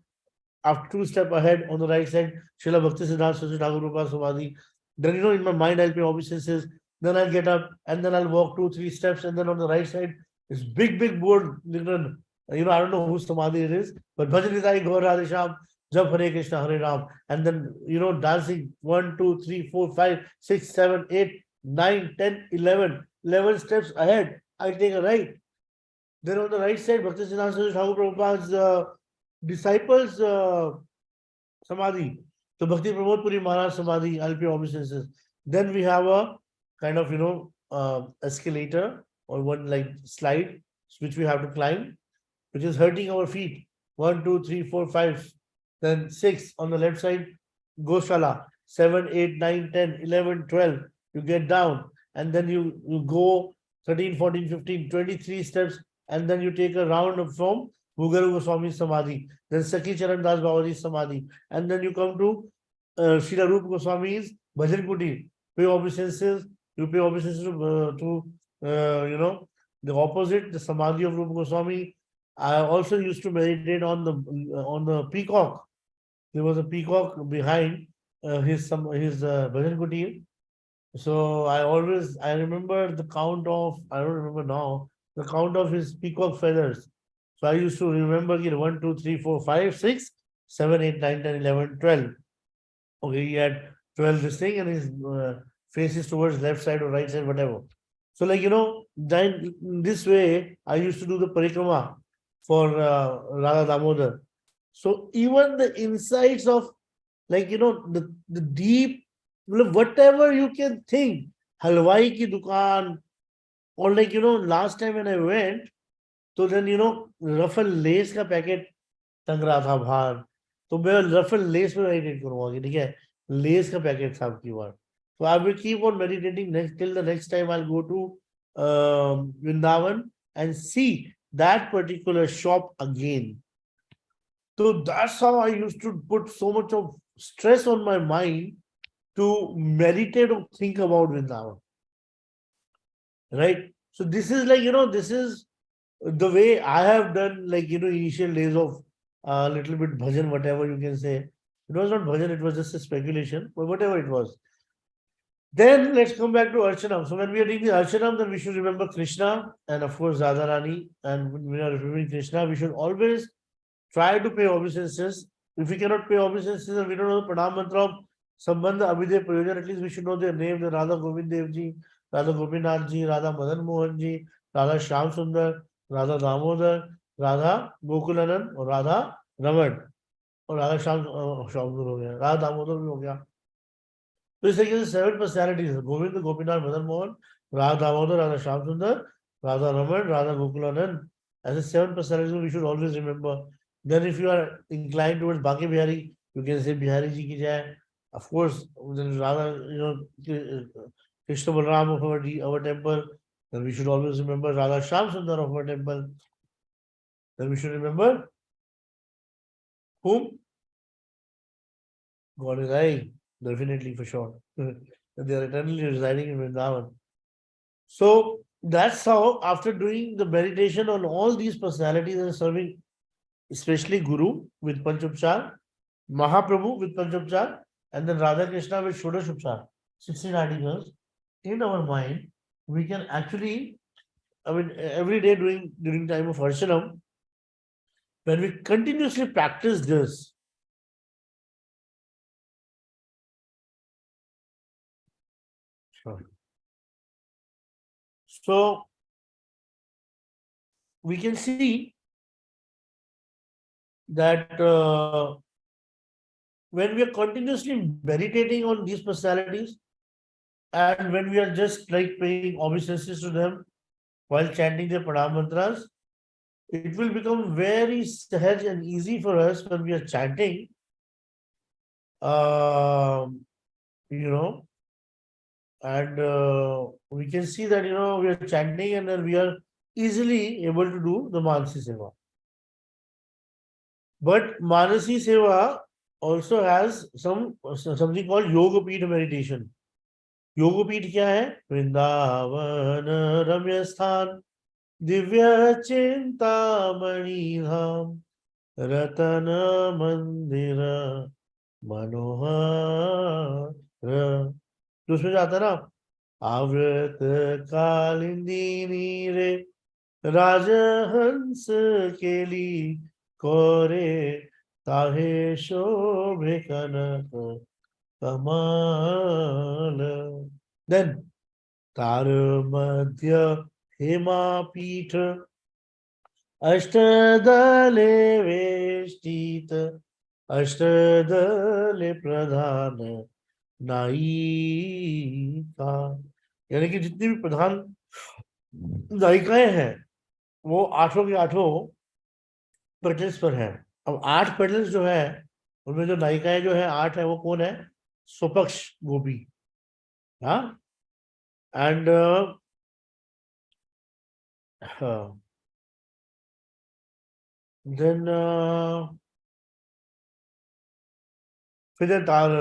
A: after 2 step ahead on the right side, Srila Bhakti Siddhanta Saraswati Thakur Rupa Samadhi. Then in my mind I'll pay obeisances, then I'll get up and then I'll walk 2, 3 steps, and then on the right side, this big board, I don't know whose Samadhi it is, but Bhajan Nitai Gaur Radhe Shyam, Jab Hare Krishna Hare Ram, and then dancing 1, 2, 3, 4, 5, 6, 7, 8, 9, 10, 11 steps ahead. I'll take a right. Then on the right side, Bhakti Siddhanta Saraswati Thakur Prabhupada's disciples Samadhi. So Bhakti Pramod Puri Maharaj Samadhi, I'll pay obeisances. Then we have a kind of escalator or one like slide which we have to climb, which is hurting our feet. 1, 2, 3, 4, 5, then 6 on the left side, Goshala, 7, 8, 9, 10, 11, 12. You get down and then you go 13, 14, 15, 23 steps, and then you take a round from Bhugaru Goswami Samadhi, then Sakhi Charan Das Babaji Samadhi, and then you come to Srila Rupa Goswami's Bhajan Kuti. Pay obeisances, you pay obeisances to the opposite, the Samadhi of Rupa Goswami. I also used to meditate on the peacock. There was a peacock behind his Bhajan Kuti. So I remember the count of, I don't remember now, the count of his peacock feathers. So I used to remember 1, 2, 3, 4, 5, 6, 7, 8, 9, 10, 11, 12. Okay, he had 12 this thing, and his face is towards left side or right side, whatever. So then this way, I used to do the parikrama for Radha Damodar. So even the insights of the deep, whatever you can think, halwai ki dukaan, or last time when I went, तो then रफल less का packet टंग रहा था बाहर, तो मैं रफल less में meditate करूंगा, ठीक है, लेस का पैकेट था आपकी बार. So I will keep on meditating till the next time I'll go to Vrindavan and see that particular shop again. So that's how I used to put so much of stress on my mind to meditate or think about Vrindavan. Right? So this is this is the way I have done, initial days of little bit bhajan, whatever you can say. It was not bhajan, it was just a speculation, but whatever it was. Then let's come back to Archanam. So when we are doing the Archanam, then we should remember Krishna and of course Radha Rani. And when we are remembering Krishna, we should always try to pay obeisances. If we cannot pay obeisances and we don't know the pranam mantra of Sambandha Abhidev Prayojan, at least we should know their name, the Radha Govind Dev Ji, Radha Gopinath Ji, Radha Madan Mohan Ji, Radha Shyam Sundar, Radha Damodar, Radha Gokulanand और राधा रमन और राधा श्याम सुंदर हो गया, राधा दामोदर भी हो गया। तो इस तरीके से 7 पर्सनैलिटीज है, गोविंद, गोपीनाथ, मदन मोहन, राधा दामोदर, राधा श्याम सुंदर, Radha Raman, Radha Gokulanand. As a 7 personalities, we should always remember. Then if you are inclined towards Baki Bihari, you can say Bihari Ji ki jai. Of course, then Radha, Krishna Balram of our temple. Then we should always remember Radha Shyam Sundar of our temple. Then we should remember whom? God is I, definitely for sure. They are eternally residing in Vrindavan. So that's how, after doing the meditation on all these personalities and serving, especially Guru with Panchupchar, Mahaprabhu with Panchupchar, and then Radha Krishna with Shodash Upchar, 16 articles, in our mind, we can actually, every day during time of Archanam, when we continuously practice this, so we can see that when we are continuously meditating on these personalities, and when we are just like paying obeisances to them while chanting their pranam mantras, it will become very sahaj and easy for us when we are chanting, and we can see that, we are chanting and then we are easily able to do the Manasi Seva. But Manasi Seva also has something called Yogapeeth meditation. Yogapeeth क्या है? वृंदावन रम्य स्थान दिव्य चिंतामणि धाम रतन मंदिर मनोहर. तो उसमें जाता है ना, आवृत कालिंदी रे राजहंस केली कोरे ताहे शोभे कनक कमल. Then तार मध्य हेमापीठ अष्टदले वेष्टित अष्टदले प्रधान नायिका. यानी कि जितनी भी प्रधान नायिकाएं हैं वो 8 के 8 पेटल्स पर हैं. अब 8 पेटल्स जो है उनमें जो नायिकाएं जो है 8 है, वो कौन है? स्वपक्ष गोपी. हाँ, एंड देन फिर तार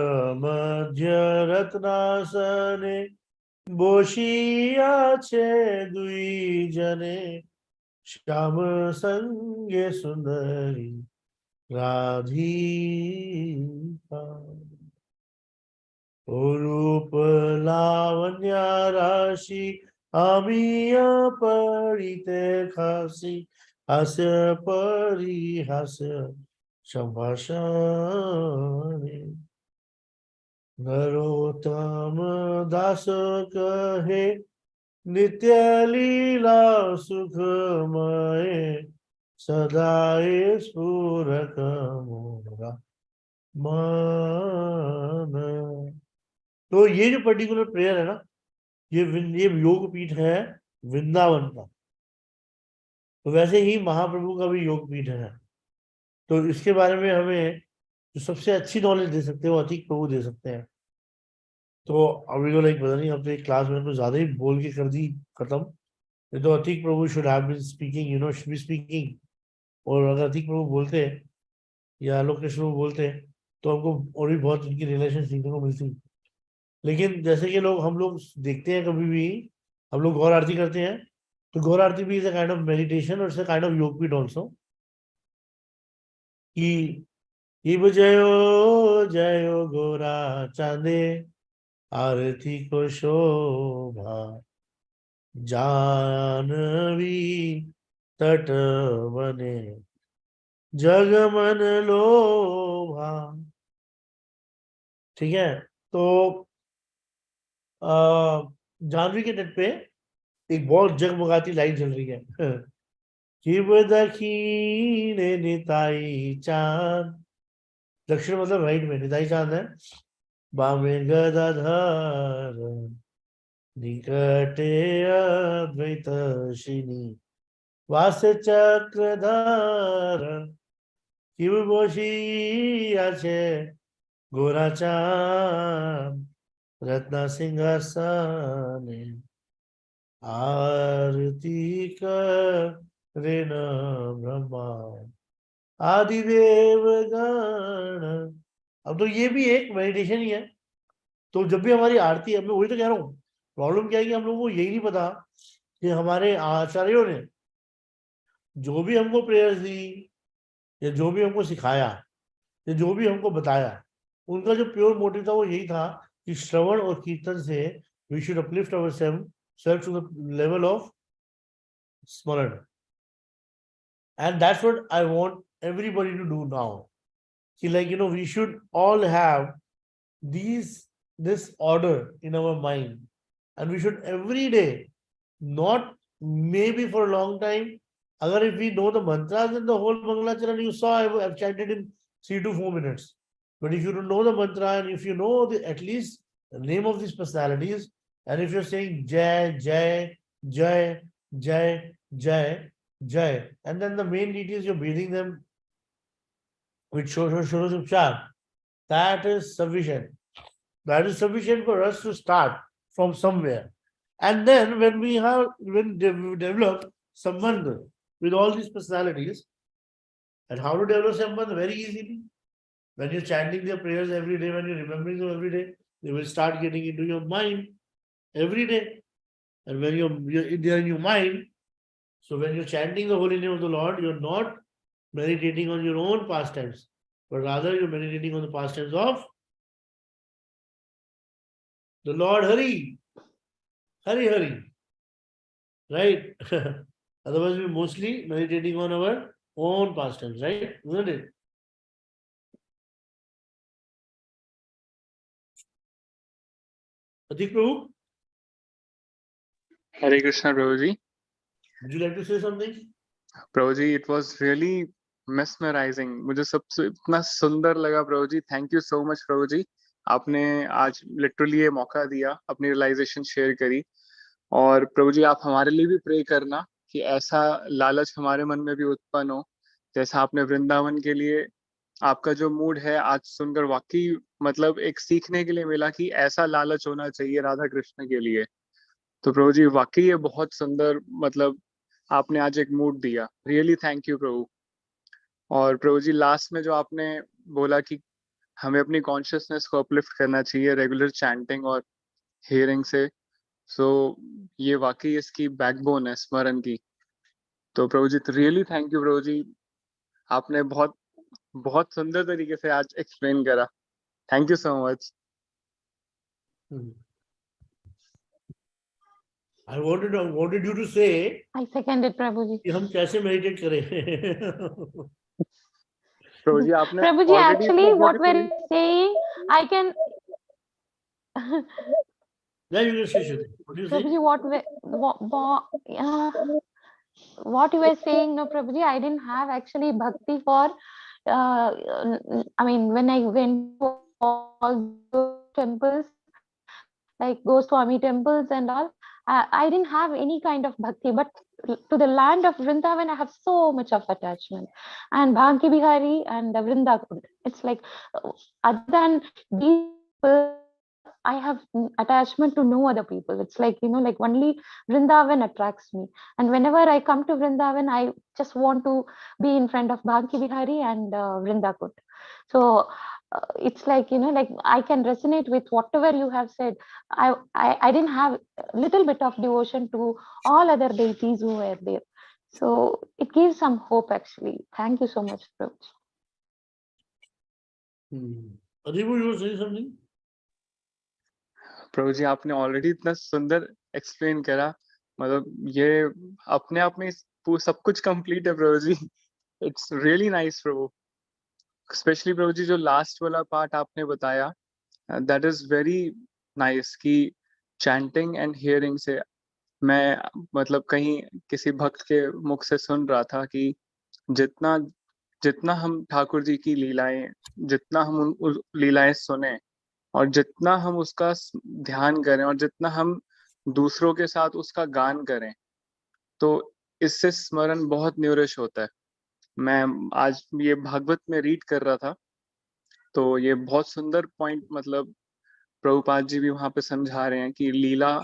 A: मध्य रत्नासने बोशिया छे दुई जने श्याम संगे सुंदरी राधिका. रूप लावण्य राशि आमिया परिते खासी हास्य परिहास्य संभाषण. नरोत्तम दास कहे नित्य लीला सुखमय सदाए स्फुरक मोरा मन. तो ये जो पर्टिकुलर प्रेयर है ना, ये योगपीठ है वृंदावन का. तो वैसे ही महाप्रभु का भी योगपीठ है. तो इसके बारे में हमें जो सबसे अच्छी नॉलेज दे सकते हैं वो अतीक प्रभु दे सकते हैं. तो अभी तो लाइक पता नहीं, अब तो एक क्लास में तो ज्यादा ही बोल के कर दी खत्म. ये तो Atik Prabhu should have been speaking, should be speaking. और अगर अतीक प्रभु बोलते या आलोक कृष्ण प्रभु बोलते तो हमको और भी बहुत इनकी रिलेशन सीखने को मिलती. लेकिन जैसे कि हम लोग देखते हैं, कभी भी हम लोग गौर आरती करते हैं, तो गौर आरती भी is a kind of meditation और is a kind of Yogpeeth also. कि जयो जयो गोरा चांदे आरती को शोभा जानवी तट बने जग मन लोभा। ठीक है, तो जाह्नवी के तट पे एक बहुत जगमगाती लाइट जल रही है। शिव दक्षिणे निताई चांद, दक्षिण मतलब राइट में निताई चांद है, बामे गदाधर, निकटे अद्वैत शिनी, वास चक्रधर, শিব বসিয়াছে গোরা চাঁদ, রত্ন সিংহাসনে आरती करे न ब्रह्मा आदिदेव गण। अब तो ये भी एक मेडिटेशन ही है। तो जब भी हमारी आरती है, मैं वही तो कह रहा हूँ, प्रॉब्लम क्या है कि हम लोगों को यही नहीं पता कि हमारे आचार्यों ने जो भी हमको प्रेयर्स दी या जो भी हमको सिखाया या जो भी हमको बताया, उनका जो प्योर मोटिव था वो यही था कि श्रवण और कीर्तन से we should uplift ourselves to the level of स्मरण। And that's what I want everybody to do now. See, like, we should all have this order in our mind. And we should every day, not maybe for a long time. Agar if we know the mantras and the whole Mangalacharan, you saw, I've chanted in 3 to 4 minutes. But if you don't know the mantra and if you know at least the name of these personalities, and if you're saying Jai, Jai, Jai, Jai, Jai, Jai, and then the main details you're breathing them with Shorosupchar, that is sufficient. That is sufficient for us to start from somewhere. And then when we develop sambandha with all these personalities, and how to develop sambandha? Very easily. When you're chanting their prayers every day, when you're remembering them every day, they will start getting into your mind every day. And when they're in your mind, so when you're chanting the holy name of the Lord, you're not meditating on your own pastimes, but rather you're meditating on the pastimes of the Lord Hari. Hari Hari. Right? Otherwise, we're mostly meditating on our own pastimes, right? Isn't it? Atik Prabhu,
B: Hare Krishna, Prabhuji.
A: would you like to say something?
B: Prabhuji, it was really mesmerizing. मुझे सबसे इतना सुंदर लगा प्रभुजी. Thank you so much प्रभुजी. आपने आज literally ये मौका दिया, अपनी रियलाइजेशन शेयर करी. और प्रभुजी आप हमारे लिए भी प्रे करना कि ऐसा लालच हमारे मन में भी उत्पन्न हो, जैसा आपने वृंदावन के लिए आपका जो मूड है आज सुनकर वाकई मतलब एक सीखने के लिए मिला कि ऐसा लालच होना चाहिए राधा कृष्ण के लिए. तो प्रभु जी वाकई ये बहुत सुंदर मतलब आपने आज एक मूड दिया. रियली थैंक यू प्रभु. और प्रभु जी लास्ट में जो आपने बोला कि हमें अपनी कॉन्शियसनेस को अपलिफ्ट करना चाहिए रेगुलर चैंटिंग और हियरिंग से, सो ये वाकई इसकी बैकबोन है स्मरण की. तो प्रभु जी रियली थैंक यू प्रभु जी. आपने बहुत बहुत सुंदर तरीके से आज एक्सप्लेन करा. Thank you so much.
A: I wanted you to say
C: I seconded Prabhuji.
A: कि हम कैसे meditate करें.
B: प्रभु जी आपने
C: Prabhuji,
B: already
C: actually,
B: इतना
C: what we're
B: beautifully-
C: saying, I can.
A: Yeah, you can say, Shruti. What do you say?
C: Prabhuji, what you were saying, no, Prabhuji, I didn't have actually bhakti for. I mean, when I went to all those temples, like Goswami temples and all, I didn't have any kind of bhakti, but to the land of Vrindavan, I have so much of attachment. And Bhanki Bihari and the Vrindavan, it's like, other than these people, I have attachment to no other people. It's like, like only Vrindavan attracts me. And whenever I come to Vrindavan, I just want to be in front of Bhanki Bihari and Vrindakut. So it's like, like I can resonate with whatever you have said. I didn't have a little bit of devotion to all other deities who were there. So it gives some hope actually. Thank you so much, Prabhu.
A: Adibu, you were saying something?
B: प्रभु जी आपने already इतना सुंदर explain करा. मतलब ये अपने आप में सब कुछ कंप्लीट है प्रभु जी. It's really nice, Prabhu. Especially प्रभु जी जो last वाला part आपने बताया, that is very nice कि chanting and hearing से मैं मतलब कहीं किसी भक्त के मुख से सुन रहा था कि जितना जितना हम ठाकुर जी की लीलाएं, जितना हम उन लीलाएं सुने और जितना हम उसका ध्यान करें और जितना हम दूसरों के साथ उसका गान करें, तो इससे स्मरण बहुत न्यूरिश होता है। मैं आज ये भागवत में रीड कर रहा था, तो ये बहुत सुंदर पॉइंट मतलब प्रभुपाद जी भी वहां पे समझा रहे हैं कि लीला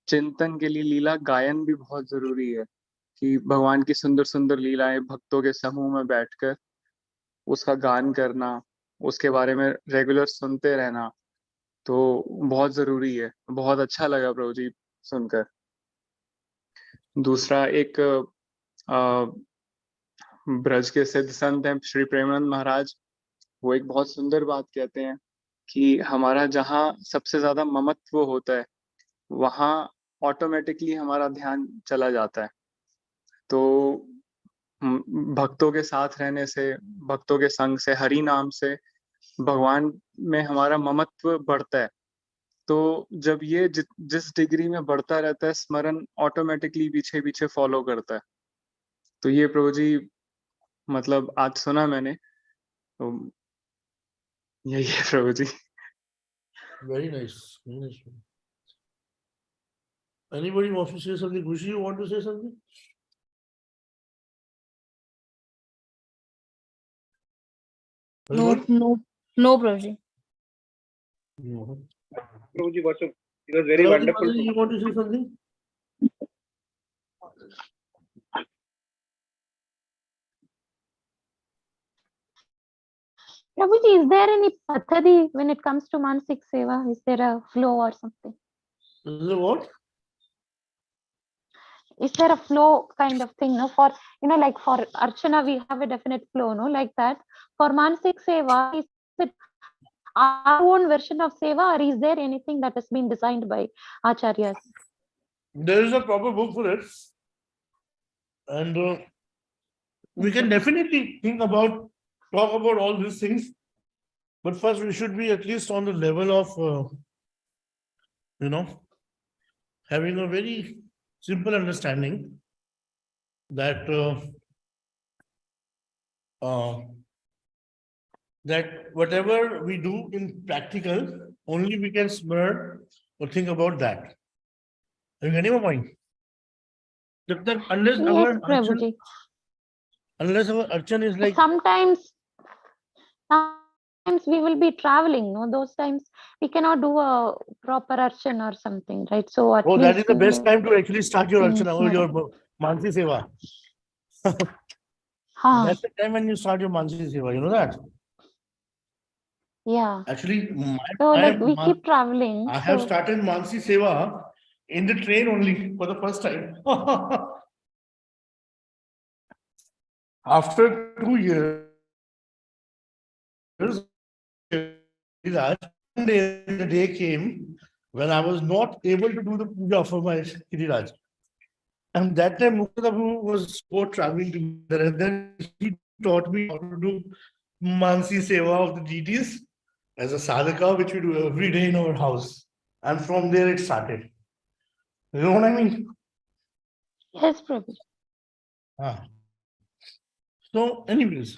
B: चिंतन के लिए लीला गायन भी बहुत जरूरी है, कि भगवान की सुंदर सुंदर लीलाएं भक्तों के समूह में बैठकर उसका गान करना, उसके बारे में रेगुलर सुनते रहना, तो बहुत जरूरी है। बहुत अच्छा लगा प्रभु जी सुनकर। दूसरा एक ब्रज के सिद्ध संत हैं श्री प्रेमानंद महाराज, वो एक बहुत सुंदर बात कहते हैं कि हमारा जहाँ सबसे ज्यादा ममत्व होता है वहाँ ऑटोमेटिकली हमारा ध्यान चला जाता है। तो भक्तों के साथ रहने से, भक्तों के संग से, हरि नाम से भगवान में हमारा ममत्व बढ़ता है। तो जब ये जिस डिग्री में बढ़ता रहता है, स्मरण ऑटोमेटिकली पीछे पीछे फॉलो करता है। तो ये प्रभु जी मतलब आज सुना मैंने, तो यही है प्रभु जी।
A: Very nice. Very nice. Anybody wants to say something? Gushi, you want to say something?
D: No, Prabhuji.
A: No.
E: Prabhuji, it was very wonderful.
A: You want to say something?
C: Prabhuji, is there any pathadi when it comes to Mansik Seva? Is there a flow or something?
A: Is there what?
C: Is there a flow kind of thing? No, for like for Archana, we have a definite flow, no, like that. For Mansik Seva, is it our own version of Seva, or is there anything that has been designed by Acharyas?
A: There is a proper book for it. And we can definitely talk about all these things. But first, we should be at least on the level of, having a very simple understanding that that whatever we do in practical, only we can smell or think about that. Are you getting my point? Unless
C: Yes,
A: our
C: Prabhuji.
A: Archan is like...
C: Sometimes we will be traveling, no? Those times we cannot do a proper Archan or something, right? So at least
A: that is the best time to actually start your Archana or your Mansi Seva. That's the time when you start your Mansi Seva, you know that?
C: Yeah.
A: Actually,
C: we keep traveling.
A: I have started Mansi Seva in the train only for the first time. After 2 years, one day the day came when I was not able to do the puja for my Giriraj. And that time Mukta Prabhu was both traveling together, and then he taught me how to do Mansi Seva of the deities as a sadhaka, which we do every day in our house. And from there it started. You know what I mean?
C: Yes, Prabhu.
A: So, anyways,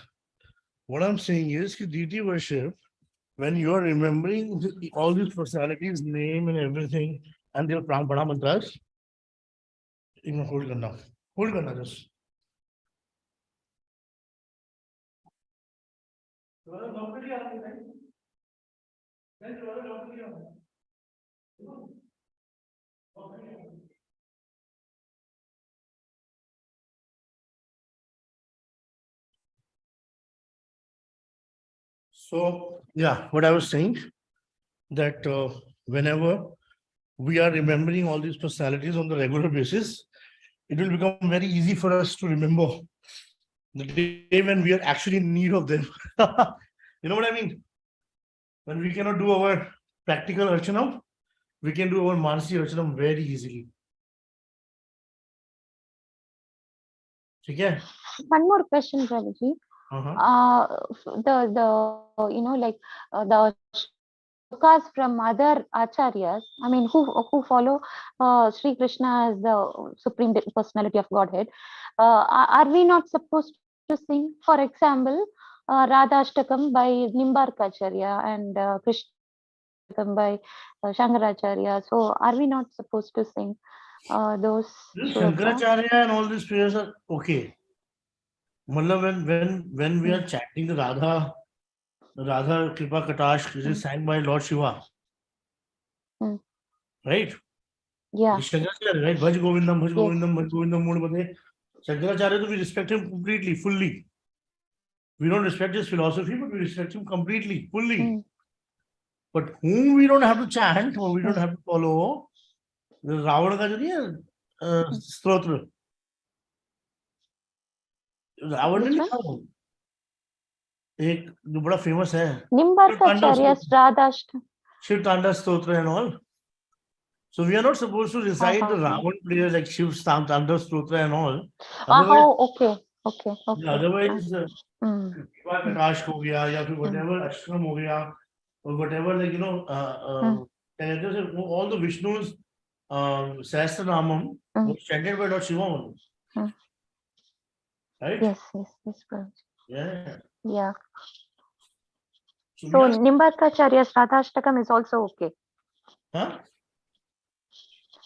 A: what I'm saying is that deity worship, when you are remembering all these personalities, name and everything, and their Prampada mantras, hold Karna just. So, yeah, what I was saying, that whenever we are remembering all these personalities on the regular basis, it will become very easy for us to remember the day when we are actually in need of them. You know what I mean? When we cannot do our practical Archanam, we can do our Mansi Archanam very easily. ठीक है?
C: One more question, Prabhuji. The the shlokas from other acharyas, I mean, who follow Sri Krishna as the supreme personality of Godhead, are we not supposed to sing? For example, Radhashtakam by Nimbarkacharya and Krishna by Shankaracharya. So are we not supposed to sing those shlokas?
A: Shankaracharya and all these prayers are okay. Matlab when we are chanting the Radha Kripa Katash, which is sang by Lord Shiva, right?
C: Yeah.
A: Shankaracharya, right? Bhaj Govindam, Bhaj Govindam, Bhaj Govindam Mood Bade. Shankaracharya, we respect him completely, fully. We don't respect his philosophy, but we respect him completely, fully. But whom we don't have to chant, or we don't have to follow, the Ravana ka jo nahi hai, stotra. Ravan ने लिखा वो एक जो बड़ा famous है
C: Nimbarkacharya's Radhashtakam.
A: Shiv तांडव स्तोत्र and all. So we are not supposed to recite the Ravan prayers like Shiv Tandav Stotra and all.
C: Okay.
A: Otherwise, Prakash ho gaya, ya फिर whatever Ashram ho gaya, or whatever, like, you know, all the Vishnu's Sahasranamam was chanted by Lord Shiva only. Right?
C: Yes, Prabhuji.
A: Yeah.
C: So Nimbarkacharya's Radhashtakam is also okay.
A: Huh?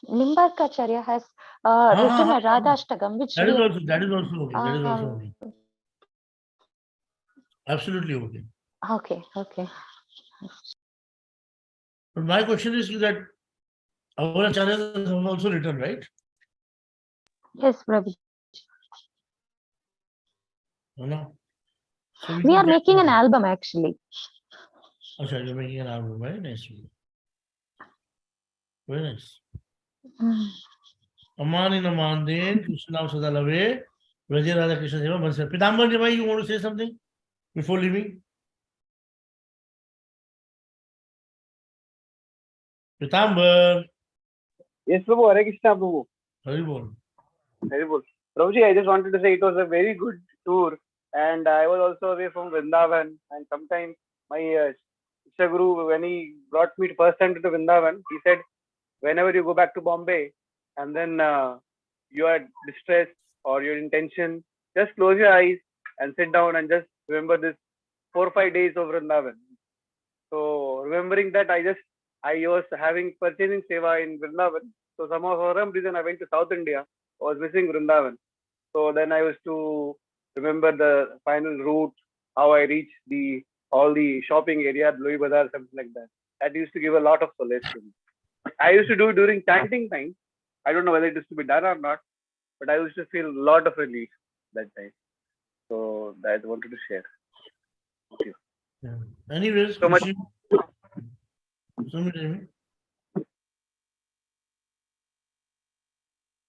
C: Nimbarkacharya has written a Radhashtakam, which
A: that is also okay. That is also okay. Absolutely okay.
C: Okay.
A: But my question is that our acharyas have also written, right?
C: Yes, Prabhuji.
A: No. So
C: we are making an album actually.
A: Okay, you're making an album. Very nice. Very nice. Amani Namandin, Krishnam Sadalave, Raja Radha Krishna Deva Mansa. Pitambar Jivai, you want to say something before leaving? Pitambar.
E: Yes, Prabhu. Hare Krishna, Prabhu.
A: Hari bol.
E: Prabhuji, I just wanted to say it was a very good tour, and I was also away from Vrindavan, and sometimes my Shiksha Guru, when he brought me first time to the Vrindavan, he said, whenever you go back to Bombay and then you are distressed or you're in tension, just close your eyes and sit down and just remember this 4 or 5 days of Vrindavan. So remembering that, I was having purchasing seva in Vrindavan. So somehow for some reason I went to South India. I was missing Vrindavan. So then I was to remember the final route, how I reached all the shopping area, Louis Bazaar, something like that. That used to give a lot of solace to me. I used to do it during chanting time. I don't know whether it used to be done or not, but I used to feel a lot of relief that time. So that I wanted to share. Thank you.
A: Yeah. Anyways,
E: so much.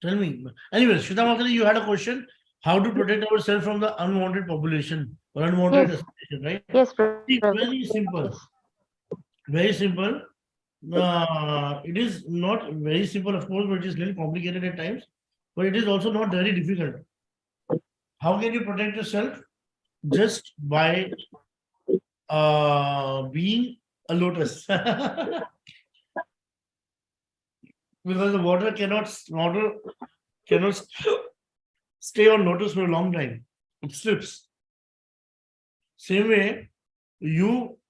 A: Tell me. Anyways, Shweta Makali, you had a question. How to protect ourselves from the unwanted population or unwanted association, right?
C: Yes,
A: very simple. Very simple. It is not very simple, of course, but it is little complicated at times. But it is also not very difficult. How can you protect yourself? Just by being a lotus. Because the water cannot stay on lotus for a long time. It slips. Same way,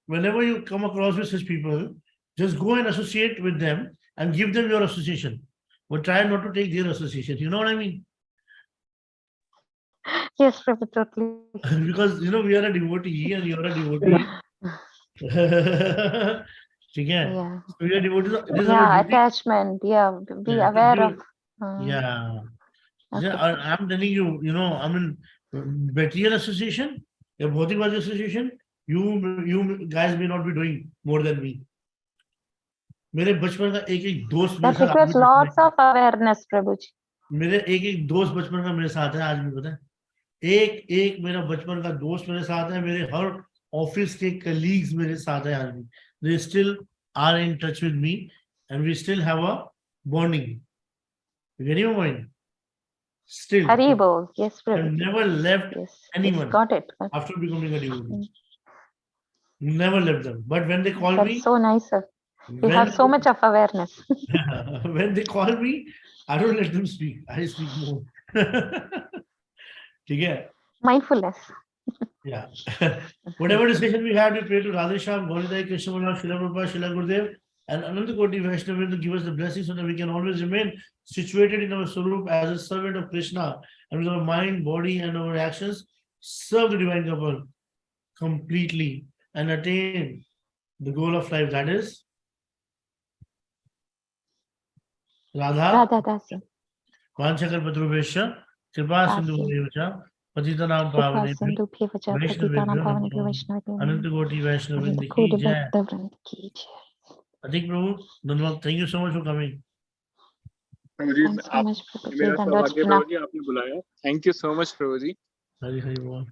A: whenever you come across with such people, just go and associate with them and give them your association. But try not to take their association. You know what I mean?
C: Yes, Prabhu, totally.
A: Because, we are a devotee and you are a devotee. Yeah. So we are devotees.
C: Attachment. Yeah, be aware of.
A: Yeah. I'm telling you, I mean, material association, a Bhautikvaji association, you guys may not be doing more than me. मेरे बचपन का एक दोस्त
C: मेरे साथ आज भी lots of awareness, Prabhuji.
A: मेरे एक दोस्त बचपन का मेरे साथ है आज भी, पता है? एक मेरा बचपन का दोस्त मेरे साथ है, मेरे हर ऑफिस के कलीग्स मेरे साथ है आज भी. They still are in touch with me and we still have a bonding. You get your point? Still,
C: Hari bol. Yes,
A: I've
C: Prabhuji.
A: never left
C: Yes,
A: anyone
C: got it.
A: after becoming a devotee. Never left them. But when they call
C: That's
A: me,
C: so nice, sir. You
A: when
C: have so much of awareness.
A: when they call me, I don't let them speak. I speak more. Okay?
C: Mindfulness.
A: Yeah. Whatever discussion we had, we pray to Radhesham, Gauritai, Krishnamurti, Srila Prabhupada, Srila Gurudev, and Ananta Koti Vaishnava to give us the blessings so that we can always remain situated in our Swarup as a servant of Krishna, and with our mind, body, and our actions, serve the divine couple completely and attain the goal of life, that is Radha,
C: Radha Dasi.
A: Vanchakar Patrubhesha, Kripa Sindhu
C: Dasi.
A: Devacha, Patitanam
C: Kripa
A: Pavane,
C: Sindhu Bhevacha Patitanam Pavanebhyo Vaishnavabhyo
A: Ananta Koti Vaishnava
C: Ananta
A: Vrinda
C: Koti
A: ki jai.
C: Bhakta Vrinda ki jai.
A: Atik Prabhu, Dhanwad, thank you so much for coming.
B: Prabhu ji
C: Thanks so
B: आप
C: much, Prabhuji.
B: मेरा
C: Dandavats
B: सौभाग्य
C: Pranam.
B: प्रभु जी आपने बुलाया. Thank you so much Prabhu ji.
A: Hari Hari Bol.